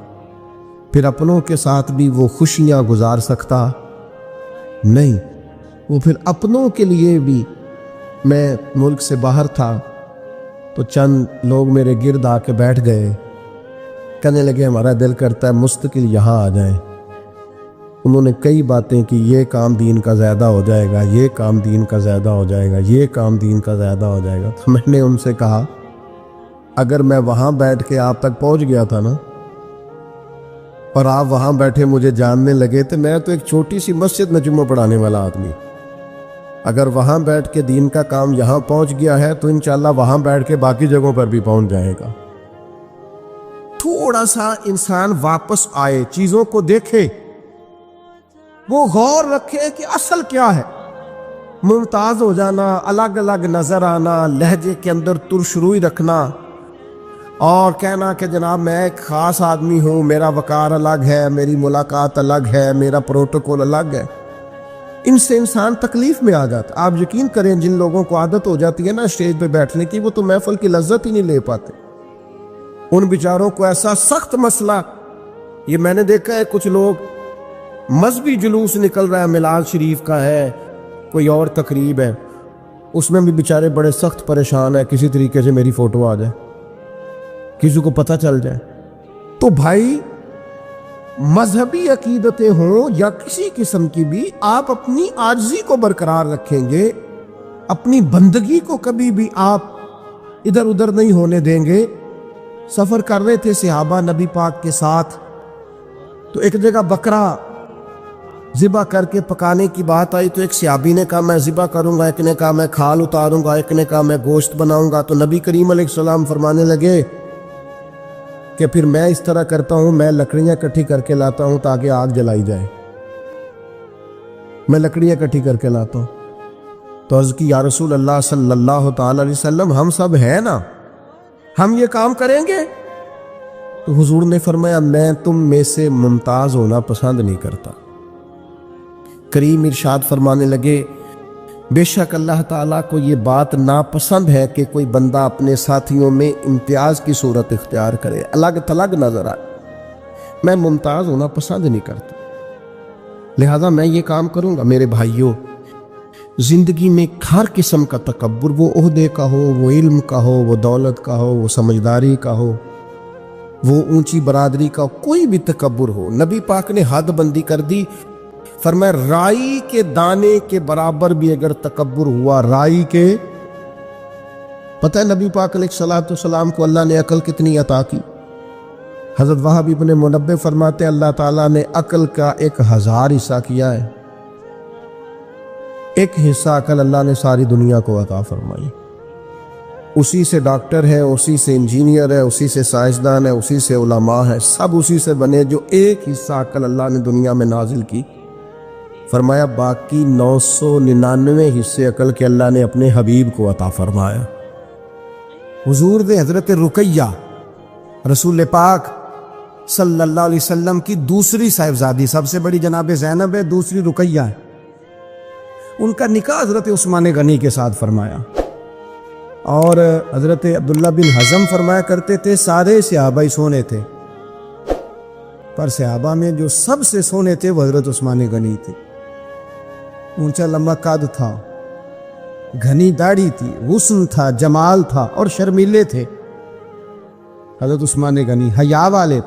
پھر اپنوں کے ساتھ بھی وہ خوشیاں گزار سکتا نہیں. وہ پھر اپنوں کے لیے بھی، میں ملک سے باہر تھا تو چند لوگ میرے گرد آ کے بیٹھ گئے، کہنے لگے ہمارا دل کرتا ہے مستقل یہاں آ جائیں. انہوں نے کئی باتیں کی، یہ کام دین کا زیادہ ہو جائے گا، یہ کام دین کا زیادہ ہو جائے گا، یہ کام دین کا زیادہ ہو جائے گا. تو میں نے ان سے کہا اگر میں وہاں بیٹھ کے آپ تک پہنچ گیا تھا نا اور آپ وہاں بیٹھے مجھے جاننے لگے تو میں تو ایک چھوٹی سی مسجد میں جمعہ پڑھانے والا آدمی، اگر وہاں بیٹھ کے دین کا کام یہاں پہنچ گیا ہے تو انشاءاللہ وہاں بیٹھ کے باقی جگہوں پر بھی پہنچ جائے گا. تھوڑا سا انسان واپس آئے، چیزوں کو دیکھے، وہ غور رکھے کہ اصل کیا ہے. ممتاز ہو جانا، الگ الگ نظر آنا، لہجے کے اندر ترشروئی رکھنا اور کہنا کہ جناب میں ایک خاص آدمی ہوں، میرا وقار الگ ہے، میری ملاقات الگ ہے، میرا پروٹوکول الگ ہے، ان سے انسان تکلیف میں آ جاتا. آپ یقین کریں جن لوگوں کو عادت ہو جاتی ہے نا اسٹیج پہ بیٹھنے کی، وہ تو محفل کی لذت ہی نہیں لے پاتے. ان بیچاروں کو ایسا سخت مسئلہ، یہ میں نے دیکھا ہے کچھ لوگ مذہبی جلوس نکل رہا ہے، میلاد شریف کا ہے، کوئی اور تقریب ہے، اس میں بھی بیچارے بڑے سخت پریشان ہیں، کسی طریقے سے میری فوٹو آ جائے، کسی کو پتہ چل جائے. تو بھائی مذہبی عقیدتیں ہوں یا کسی قسم کی بھی، آپ اپنی عاجزی کو برقرار رکھیں گے، اپنی بندگی کو کبھی بھی آپ ادھر ادھر نہیں ہونے دیں گے۔ سفر کر رہے تھے صحابہ نبی پاک کے ساتھ، تو ایک جگہ بکرا ذبح کر کے پکانے کی بات آئی، تو ایک صحابی نے کہا میں ذبح کروں گا، ایک نے کہا میں کھال اتاروں گا، ایک نے کہا میں گوشت بناؤں گا۔ تو نبی کریم علیہ السلام فرمانے لگے کہ پھر میں اس طرح کرتا ہوں، میں لکڑیاں اکٹھی کر کے لاتا ہوں تاکہ آگ جلائی جائے، میں لکڑیاں اکٹھی کر کے لاتا ہوں۔ تو عرض کی یا رسول اللہ صلی اللہ تعالی علیہ وسلم، ہم سب ہیں نا، ہم یہ کام کریں گے؟ تو حضور نے فرمایا میں تم میں سے ممتاز ہونا پسند نہیں کرتا۔ کریم ارشاد فرمانے لگے بے شک اللہ تعالیٰ کو یہ بات ناپسند ہے کہ کوئی بندہ اپنے ساتھیوں میں امتیاز کی صورت اختیار کرے، الگ تھلگ نظر آئے۔ میں ممتاز ہونا پسند نہیں کرتا، لہذا میں یہ کام کروں گا۔ میرے بھائیوں، زندگی میں ہر قسم کا تکبر، وہ عہدے کا ہو، وہ علم کا ہو، وہ دولت کا ہو، وہ سمجھداری کا ہو، وہ اونچی برادری کا ہو، کوئی بھی تکبر ہو، نبی پاک نے حد بندی کر دی۔ فرمایا رائی کے دانے کے برابر بھی اگر تکبر ہوا، رائی کے، پتہ ہے نبی پاک علیہ السلام کو اللہ نے عقل کتنی عطا کی؟ حضرت وہب ابن منبہ فرماتے ہیں اللہ تعالیٰ نے عقل کا 1000 حصہ کیا ہے، ایک حصہ عقل اللہ نے ساری دنیا کو عطا فرمائی۔ اسی سے ڈاکٹر ہے، اسی سے انجینئر ہے، اسی سے سائنسدان ہے، اسی سے علماء ہے، سب اسی سے بنے، جو ایک حصہ عقل اللہ نے دنیا میں نازل کی۔ فرمایا باقی 999 حصے عقل کے اللہ نے اپنے حبیب کو عطا فرمایا۔ حضور نے حضرت رقیہ رسول پاک صلی اللہ علیہ وسلم کی دوسری صاحبزادی، سب سے بڑی جناب زینب ہے، دوسری رقیہ ہے، ان کا نکاح حضرت عثمان غنی کے ساتھ فرمایا۔ اور حضرت عبداللہ بن حزم فرمایا کرتے تھے سارے صحابہ سونے تھے، پر صحابہ میں جو سب سے سونے تھے وہ حضرت عثمان غنی تھے۔ اونچا لمبا قد تھا، گھنی داڑھی تھی، حسن تھا، جمال تھا، اور شرمیلے تھے حضرت عثمان غنی، حیا والے۔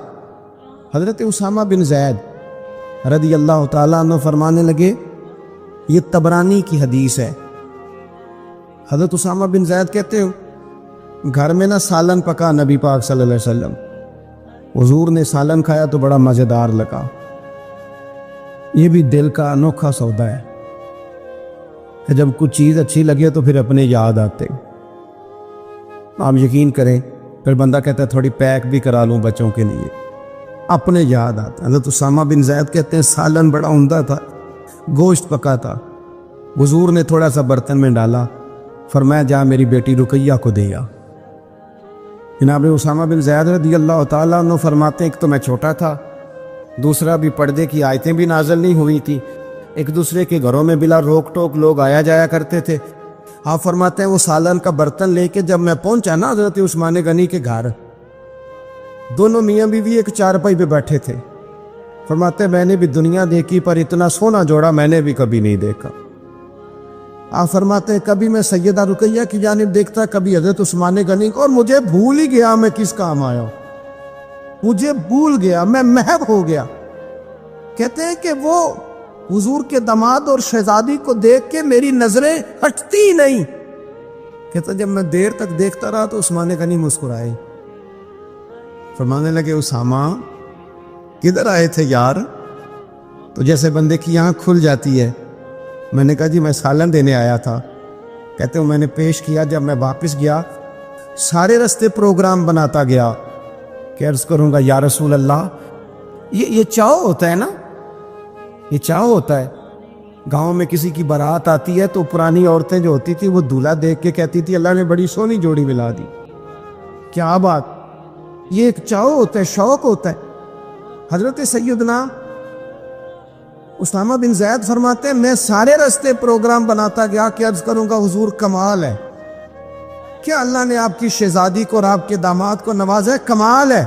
حضرت اسامہ بن زید رضی اللہ تعالیٰ عنہ فرمانے لگے، یہ طبرانی کی حدیث ہے، حضرت اسامہ بن زید کہتے ہو گھر میں نا سالن پکا نبی پاک صلی اللہ علیہ وسلم، حضور نے سالن کھایا تو بڑا مزیدار لگا۔ یہ بھی دل کا انوکھا سودا ہے کہ جب کچھ چیز اچھی لگے تو پھر اپنے یاد آتے۔ آپ یقین کریں، پھر بندہ کہتا ہے تھوڑی پیک بھی کرا لوں بچوں کے لیے، اپنے یاد آتا۔ حضرت اسامہ بن زید کہتے ہیں سالن بڑا عمدہ تھا، گوشت پکا تھا، حضور نے تھوڑا سا برتن میں ڈالا، فرمایا جا میری بیٹی رقیہ کو دے آ۔ جناب اسامہ بن زید رضی اللہ تعالیٰ عنہ فرماتے ہیں ایک تو میں چھوٹا تھا، دوسرا بھی پردے کی آیتیں بھی نازل نہیں ہوئی تھی، ایک دوسرے کے گھروں میں بلا روک ٹوک لوگ آیا جایا کرتے تھے۔ آپ فرماتے ہیں وہ سالن کا برتن لے کے جب میں پہنچا نا حضرت عثمان غنی کے گھر، دونوں میاں بیوی ایک چارپائی پہ بیٹھے تھے۔ فرماتے ہیں میں نے بھی دنیا دیکھی پر اتنا سونا جوڑا میں نے بھی کبھی نہیں دیکھا۔ آپ فرماتے ہیں کبھی میں سیدہ رقیہ کی جانب دیکھتا، کبھی حضرت عثمان غنی کو، اور مجھے بھول ہی گیا میں کس کام آیا ہوں، مجھے بھول گیا، میں محو ہو گیا۔ کہتے ہیں کہ وہ حضور کے داماد اور شہزادی کو دیکھ کے میری نظریں ہٹتی نہیں۔ کہتا جب میں دیر تک دیکھتا رہا تو عثمان غنی مسکرائے، فرمانے لگے اسامہ کدھر آئے تھے یار؟ تو جیسے بندے کی آنکھ کھل جاتی ہے۔ میں نے کہا جی میں سالن دینے آیا تھا۔ کہتے ہیں میں نے پیش کیا، جب میں واپس گیا سارے رستے پروگرام بناتا گیا کہ عرض کروں گا یا رسول اللہ، یہ چاؤ ہوتا ہے نا، یہ چاؤ ہوتا ہے۔ گاؤں میں کسی کی بارات آتی ہے تو پرانی عورتیں جو ہوتی تھی وہ دولہا دیکھ کے کہتی تھی اللہ نے بڑی سونی جوڑی ملا دی۔ کیا بات، یہ ایک چاؤ ہوتا ہے، شوق ہوتا ہے۔ حضرت سیدنا اسامہ بن زید فرماتے ہیں میں سارے رستے پروگرام بناتا گیا کہ عرض کروں گا حضور کمال ہے، کیا اللہ نے آپ کی شہزادی کو اور آپ کے داماد کو نوازا ہے، کمال ہے۔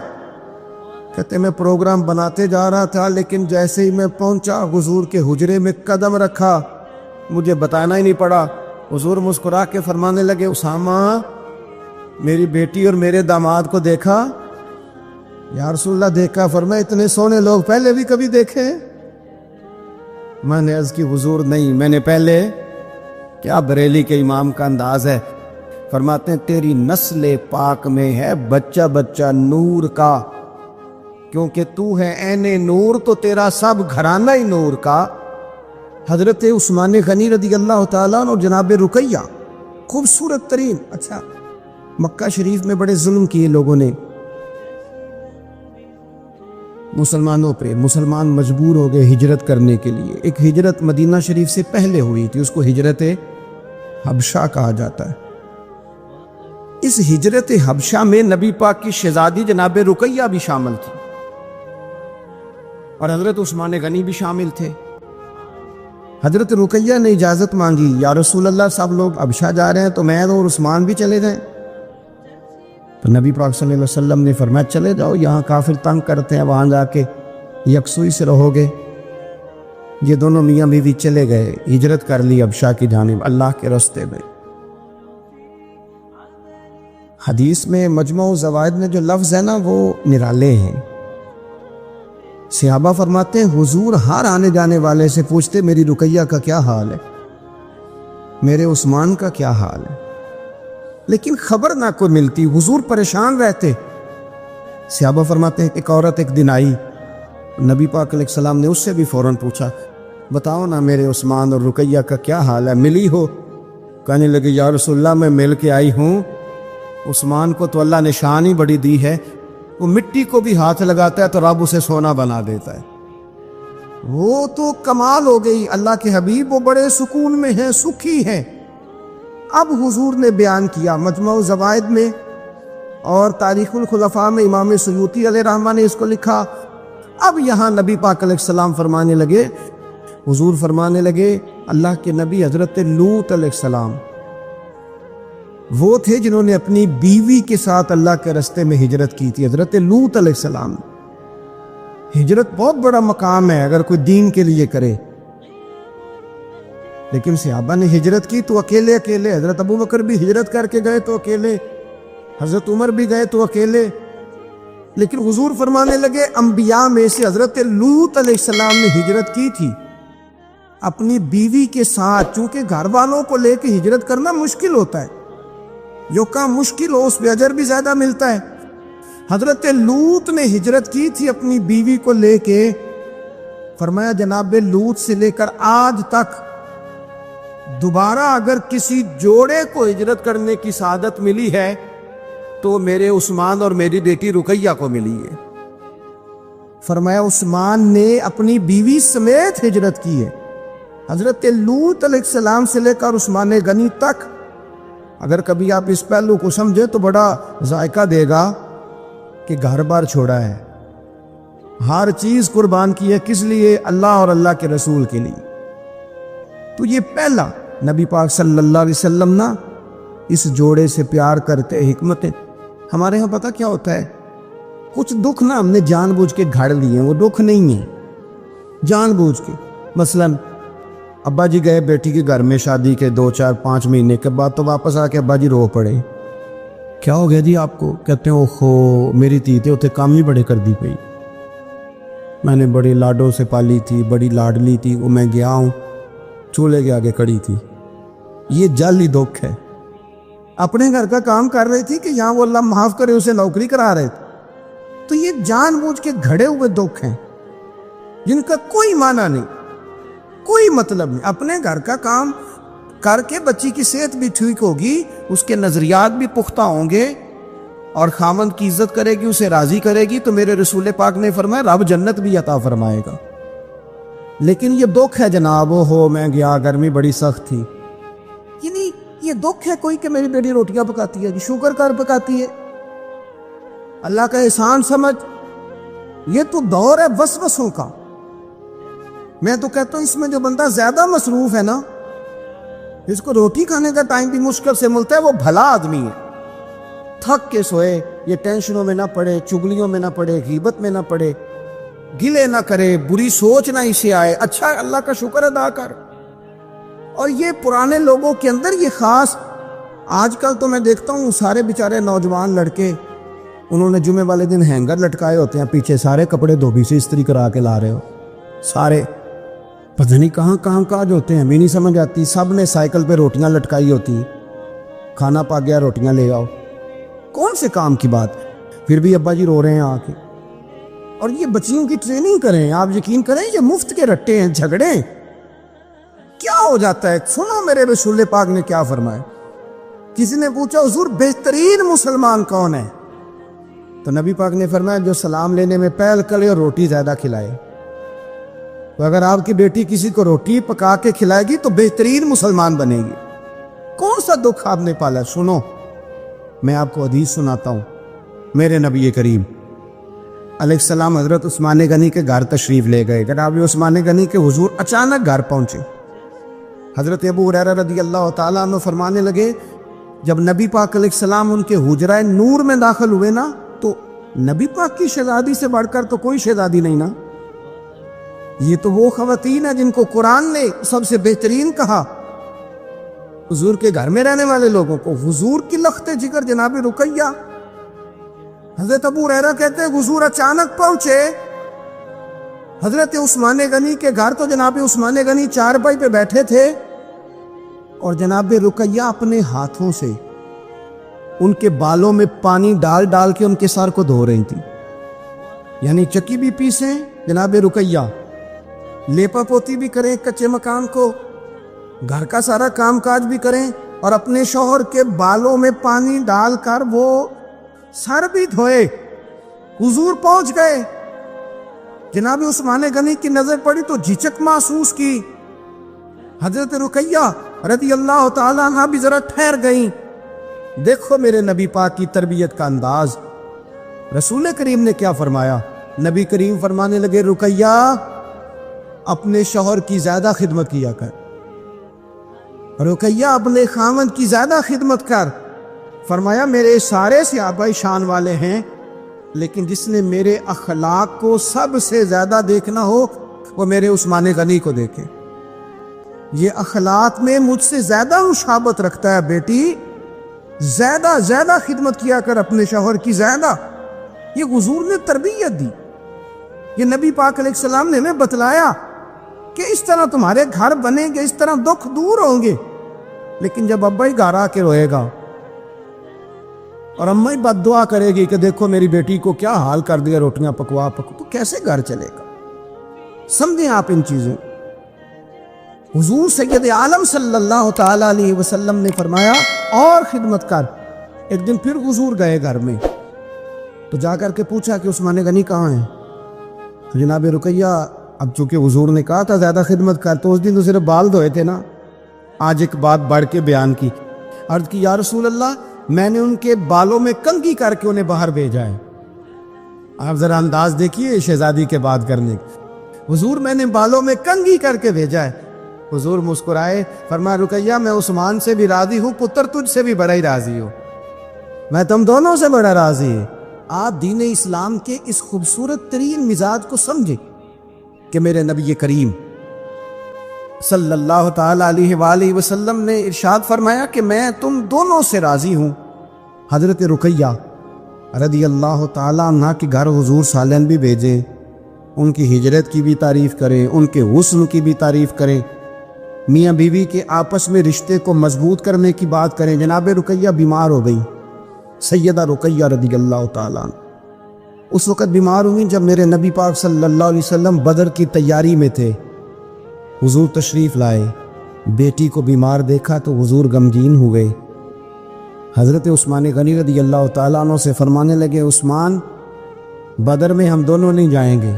کہتے میں پروگرام بناتے جا رہا تھا، لیکن جیسے ہی میں پہنچا حضور کے حجرے میں قدم رکھا، مجھے بتانا ہی نہیں پڑا، حضور مسکرا کے فرمانے لگے اسامہ میری بیٹی اور میرے داماد کو دیکھا؟ یا رسول اللہ دیکھا، فرمایا اتنے سونے لوگ پہلے بھی کبھی دیکھے ہیں؟ میں نے عرض کی حضور نہیں، میں نے پہلے کیا بریلی کے امام کا انداز ہے، فرماتے ہیں تیری نسل پاک میں ہے بچہ بچہ نور کا، کیونکہ تو ہے عین نور تو تیرا سب گھرانہ ہی نور کا۔ حضرت عثمان غنی رضی اللہ تعالیٰ عنہ اور جناب رقیہ، خوبصورت ترین۔ اچھا، مکہ شریف میں بڑے ظلم کیے لوگوں نے مسلمانوں پہ، مسلمان مجبور ہو گئے ہجرت کرنے کے لیے۔ ایک ہجرت مدینہ شریف سے پہلے ہوئی تھی، اس کو ہجرت حبشہ کہا جاتا ہے۔ اس ہجرت حبشہ میں نبی پاک کی شہزادی جناب رقیہ بھی شامل تھی اور حضرت عثمان غنی بھی شامل تھے۔ حضرت رقیہ نے اجازت مانگی، یا رسول اللہ سب لوگ حبشہ جا رہے ہیں تو میں اور عثمان بھی چلے جائیں؟ تو نبی پاک صلی اللہ علیہ وسلم نے فرمایا چلے جاؤ، یہاں کافر تنگ کرتے ہیں، وہاں جا کے یکسوئی سے رہو گے۔ یہ دونوں میاں بیوی چلے گئے، ہجرت کر لی حبشہ کی جانب، اللہ کے راستے میں۔ حدیث میں مجموع الزوائد میں جو لفظ ہے نا وہ نرالے ہیں۔ صحابہ فرماتے ہیں حضور ہر آنے جانے والے سے پوچھتے میری رقیہ کا کیا حال ہے، میرے عثمان کا کیا حال ہے، لیکن خبر نہ کوئی ملتی، حضور پریشان رہتے۔ صحابہ فرماتے ہیں ایک عورت ایک دن آئی، نبی پاک علیہ السلام نے اس سے بھی فوراً پوچھا بتاؤ نا میرے عثمان اور رقیہ کا کیا حال ہے، ملی ہو؟ کہنے لگی یا رسول اللہ میں مل کے آئی ہوں، عثمان کو تو اللہ نے شان ہی بڑی دی ہے، وہ مٹی کو بھی ہاتھ لگاتا ہے تو رب اسے سونا بنا دیتا ہے، وہ تو کمال ہو گئی۔ اللہ کے حبیب وہ بڑے سکون میں ہیں، سکھی ہیں۔ اب حضور نے بیان کیا مجموع الزوائد میں اور تاریخ الخلفاء میں امام سیوطی علیہ رحمہ نے اس کو لکھا۔ اب یہاں نبی پاک علیہ السلام فرمانے لگے، حضور فرمانے لگے اللہ کے نبی حضرت لوط علیہ السلام وہ تھے جنہوں نے اپنی بیوی کے ساتھ اللہ کے راستے میں ہجرت کی تھی۔ حضرت لوط علیہ السلام، ہجرت بہت بڑا مقام ہے اگر کوئی دین کے لیے کرے، لیکن صحابہ نے ہجرت کی تو اکیلے اکیلے، حضرت ابو بکر بھی ہجرت کر کے گئے تو اکیلے، حضرت عمر بھی گئے تو اکیلے، لیکن حضور فرمانے لگے انبیاء میں سے حضرت لوط علیہ السلام نے ہجرت کی تھی اپنی بیوی کے ساتھ، چونکہ گھر والوں کو لے کے ہجرت کرنا مشکل ہوتا ہے، جو کام مشکل ہو اس پہ اجر بھی زیادہ ملتا ہے۔ حضرت لوط نے ہجرت کی تھی اپنی بیوی کو لے کے، فرمایا جناب لوط سے لے کر آج تک دوبارہ اگر کسی جوڑے کو ہجرت کرنے کی سعادت ملی ہے تو میرے عثمان اور میری بیٹی رقیہ کو ملی ہے۔ فرمایا عثمان نے اپنی بیوی سمیت ہجرت کی ہے۔ حضرت لوط علیہ السلام سے لے کر عثمان غنی تک، اگر کبھی آپ اس پہلو کو سمجھے تو بڑا ذائقہ دے گا کہ گھر بار چھوڑا ہے، ہر چیز قربان کی ہے، کس لیے؟ اللہ اور اللہ کے رسول کے لیے۔ تو یہ پہلا نبی پاک صلی اللہ علیہ وسلم نا اس جوڑے سے پیار کرتے، حکمتیں۔ ہمارے ہاں پتہ کیا ہوتا ہے، کچھ دکھ نا ہم نے جان بوجھ کے گھڑ لیے ہیں، وہ دکھ نہیں ہیں، جان بوجھ کے۔ مثلاً ابا جی گئے بیٹی کے گھر میں شادی کے 2 4 5 مہینے کے بعد، تو واپس آ کے ابا جی رو پڑے، کیا ہو گیا جی آپ کو؟ کہتے ہیں اوہو میری تھی تے اتنے کام ہی بڑے کر دی پئی، میں نے بڑے لاڈوں سے پالی تھی، بڑی لاڈلی تھی، وہ میں گیا ہوں چولہے کے آگے کھڑی تھی۔ یہ جعلی دکھ ہے، اپنے گھر کا کام کر رہی تھی کہ یہاں وہ اللہ معاف کرے اسے نوکری کرا رہے تھے۔ تو یہ جان بوجھ کے گھڑے ہوئے دکھ ہیں جن کا کوئی معنی نہیں، کوئی مطلب نہیں۔ اپنے گھر کا کام کر کے بچی کی صحت بھی ٹھیک ہوگی، اس کے نظریات بھی پختہ ہوں گے اور خامند کی عزت کرے گی، اسے راضی کرے گی، تو میرے رسول پاک نے فرمایا رب جنت بھی عطا فرمائے گا۔ لیکن یہ دکھ ہے جناب، ہو میں گیا گرمی بڑی سخت تھی، یعنی یہ دکھ ہے کوئی کہ میری بیٹی روٹیاں پکاتی ہے، شکر کر پکاتی ہے، اللہ کا احسان سمجھ۔ یہ تو دور ہے وسوسوں کا۔ میں تو کہتا ہوں اس میں جو بندہ زیادہ مصروف ہے نا، جس کو روٹی کھانے کا ٹائم بھی مشکل سے ملتا ہے، وہ بھلا آدمی ہے۔ تھک کے سوئے، یہ ٹینشنوں میں نہ پڑے، چگلیوں میں نہ پڑے، غیبت میں نہ پڑے، گلے نہ کرے، بری سوچ نہ اسے آئے، اچھا اللہ کا شکر ادا کر۔ اور یہ پرانے لوگوں کے اندر یہ خاص، آج کل تو میں دیکھتا ہوں سارے بیچارے نوجوان لڑکے انہوں نے جمعے والے دن ہینگر لٹکائے ہوتے ہیں، پیچھے سارے کپڑے دھوبی سے استری کرا کے لا رہے ہو، سارے پتہ نہیں کہاں کہاں کاج ہوتے ہیں، بھی نہیں سمجھ آتی۔ سب نے سائیکل پہ روٹیاں لٹکائی ہوتی، کھانا پا گیا روٹیاں لے آؤ، کون سے کام کی بات ہے؟ پھر بھی ابا جی رو رہے ہیں آ کے۔ اور یہ بچیوں کی ٹریننگ کریں، آپ یقین کریں یہ مفت کے رٹے ہیں، جھگڑے کیا ہو جاتا ہے۔ سنو میرے رسول پاک نے کیا فرمایا۔ کسی نے پوچھا حضور بہترین مسلمان کون ہے؟ تو نبی پاک نے فرمایا جو سلام لینے میں پہل کرے اور روٹی زیادہ کھلائے۔ تو اگر آپ کی بیٹی کسی کو روٹی پکا کے کھلائے گی تو بہترین مسلمان بنے گی۔ کون سا دکھ آپ نے پالا؟ سنو میں آپ کو حدیث سناتا ہوں۔ میرے نبی کریم علیہ السلام حضرت عثمان غنی کے گھر تشریف لے گئے۔ جناب عثمان غنی کے حضور اچانک گھر پہنچے۔ حضرت ابو ہریرہ رضی اللہ تعالیٰ عنہ فرمانے لگے جب نبی پاک علیہ السلام ان کے حجرہ نور میں داخل ہوئے نا تو نبی پاک کی شہزادی سے بڑھ کر تو کوئی شہزادی نہیں نا، یہ تو وہ خواتین ہیں جن کو قرآن نے سب سے بہترین کہا۔ حضور کے گھر میں رہنے والے لوگوں کو حضور کی لخت جگر جناب رقیہ۔ حضرت ابو ہریرہ کہتے ہیں حضور اچانک پہنچے حضرت عثمان غنی کے گھر، تو جناب عثمان غنی چارپائی پہ بیٹھے تھے اور جناب رقیہ اپنے ہاتھوں سے ان کے بالوں میں پانی ڈال ڈال کے ان کے سر کو دھو رہی تھی۔ یعنی چکی بھی پیسیں جناب رقیہ، لیپا پوتی بھی کریں کچے مکان کو، گھر کا سارا کام کاج بھی کریں اور اپنے شوہر کے بالوں میں پانی ڈال کر وہ سر بھی دھوئے۔ حضور پہنچ گئے، جناب عثمان غنی کی نظر پڑی تو جھجک محسوس کی۔ حضرت رقیہ رضی اللہ تعالیٰ عنہ بھی ذرا ٹھہر گئیں۔ دیکھو میرے نبی پاک کی تربیت کا انداز۔ رسول کریم نے کیا فرمایا؟ نبی کریم فرمانے لگے رقیہ اپنے شوہر کی زیادہ خدمت کیا کر، رقیہ اپنے خاوند کی زیادہ خدمت کر۔ فرمایا میرے سارے صحابہ شان والے ہیں لیکن جس نے میرے اخلاق کو سب سے زیادہ دیکھنا ہو وہ میرے عثمان غنی کو دیکھے، یہ اخلاق میں مجھ سے زیادہ مشابہت رکھتا ہے، بیٹی زیادہ خدمت کیا کر اپنے شوہر کی زیادہ۔ یہ حضور نے تربیت دی، یہ نبی پاک علیہ السلام نے ہمیں بتلایا کہ اس طرح تمہارے گھر بنیں گے، اس طرح دکھ دور ہوں گے۔ لیکن جب ابا ہی گھر آ کے روئے گا اور اماں ہی بد دعا کرے گی کہ دیکھو میری بیٹی کو کیا حال کر دیا روٹیاں پکوا تو کیسے گھر چلے گا؟ سمجھیں آپ ان چیزوں۔ حضور سید عالم صلی اللہ تعالی علیہ وسلم نے فرمایا اور خدمت کر۔ ایک دن پھر حضور گئے گھر میں تو جا کر کے پوچھا کہ عثمان غنی کہاں ہیں؟ تو جناب رقیہ اب چونکہ حضور نے کہا تھا زیادہ خدمت کر تو اس دن تو صرف بال دھوئے تھے نا، آج ایک بات بڑھ کے بیان کی۔ عرض کی یا رسول اللہ میں نے ان کے بالوں میں کنگھی کر کے انہیں باہر بھیجا ہے۔ آپ ذرا انداز دیکھیے شہزادی کے بات کرنے کی۔ حضور میں نے بالوں میں کنگھی کر کے بھیجا ہے۔ حضور مسکرائے، فرمایا رقیہ میں عثمان سے بھی راضی ہوں، پتر تجھ سے بھی بڑا ہی راضی ہوں، میں تم دونوں سے بڑا راضی ہوں۔ آپ دین اسلام کے اس خوبصورت ترین مزاج کو سمجھے کہ میرے نبی کریم صلی اللہ تعالی علیہ وآلہ وسلم نے ارشاد فرمایا کہ میں تم دونوں سے راضی ہوں۔ حضرت رقیہ رضی اللہ تعالی عنہ کے گھر حضور سالن بھی بھیجیں، ان کی ہجرت کی بھی تعریف کریں، ان کے حسن کی بھی تعریف کریں، میاں بیوی کے آپس میں رشتے کو مضبوط کرنے کی بات کریں۔ جناب رقیہ بیمار ہو گئی، سیدہ رقیہ رضی اللہ تعالیٰ عنہ اس وقت بیمار ہوئی جب میرے نبی پاک صلی اللہ علیہ وسلم بدر کی تیاری میں تھے۔ حضور تشریف لائے، بیٹی کو بیمار دیکھا تو حضور غمگین ہوئے۔ حضرت عثمان غنی رضی اللہ تعالیٰ عنہ سے فرمانے لگے عثمان بدر میں ہم دونوں نہیں جائیں گے،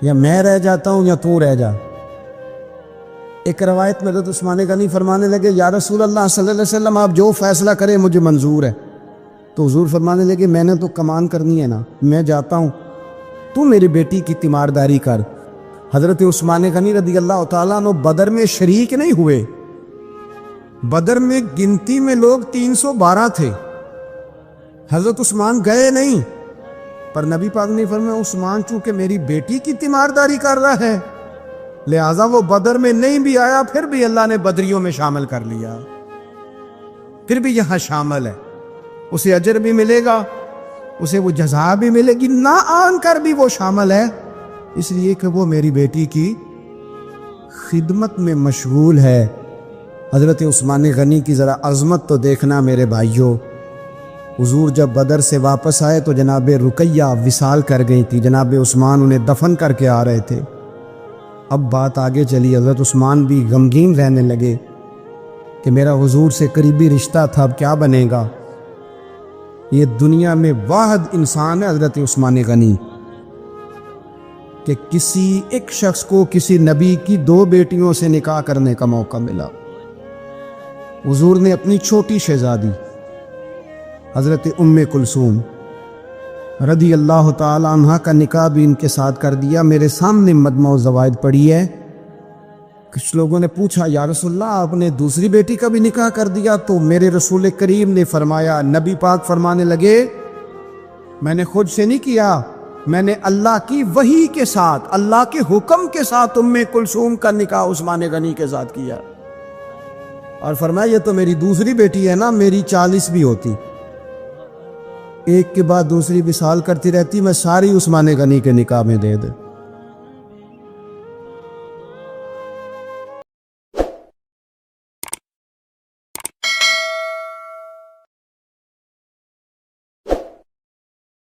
یا میں رہ جاتا ہوں یا تو رہ جا۔ ایک روایت میں حضرت عثمان غنی فرمانے لگے یا رسول اللہ صلی اللہ علیہ وسلم آپ جو فیصلہ کریں مجھے منظور ہے۔ تو حضور فرمانے لگے میں نے تو کمان کرنی ہے نا، میں جاتا ہوں، تو میری بیٹی کی تیمارداری کر۔ حضرت عثمان غنی رضی اللہ تعالیٰ عنہ بدر میں شریک نہیں ہوئے، بدر میں گنتی میں لوگ 312 تھے، حضرت عثمان گئے نہیں، پر نبی پاک نے فرمایا عثمان چونکہ میری بیٹی کی تیمارداری کر رہا ہے لہٰذا وہ بدر میں نہیں بھی آیا، پھر بھی اللہ نے بدریوں میں شامل کر لیا، پھر بھی یہاں شامل ہے، اسے اجر بھی ملے گا اسے وہ جزا بھی ملے گی، نہ آن کر بھی وہ شامل ہے، اس لیے کہ وہ میری بیٹی کی خدمت میں مشغول ہے۔ حضرت عثمان غنی کی ذرا عظمت تو دیکھنا میرے بھائیوں۔ حضور جب بدر سے واپس آئے تو جناب رقیہ وصال کر گئی تھی، جناب عثمان انہیں دفن کر کے آ رہے تھے۔ اب بات آگے چلی، حضرت عثمان بھی غمگین رہنے لگے کہ میرا حضور سے قریبی رشتہ تھا، اب کیا بنے گا؟ یہ دنیا میں واحد انسان ہے حضرت عثمان غنی کہ کسی ایک شخص کو کسی نبی کی 2 بیٹیوں سے نکاح کرنے کا موقع ملا۔ حضور نے اپنی چھوٹی شہزادی حضرت ام کلثوم رضی اللہ تعالی عنہ کا نکاح بھی ان کے ساتھ کر دیا۔ میرے سامنے مجمع الزوائد پڑھی ہے۔ کچھ لوگوں نے پوچھا یا رسول اللہ آپ نے دوسری بیٹی کا بھی نکاح کر دیا؟ تو میرے رسول کریم نے فرمایا، نبی پاک فرمانے لگے میں نے خود سے نہیں کیا، میں نے اللہ کی وحی کے ساتھ، اللہ کے حکم کے ساتھ ام کلثوم کا نکاح عثمان غنی کے ساتھ کیا، اور فرمایا یہ تو میری دوسری بیٹی ہے نا، میری 40 بھی ہوتی، ایک کے بعد دوسری وصال کرتی رہتی، میں ساری عثمان غنی کے نکاح میں دے دے۔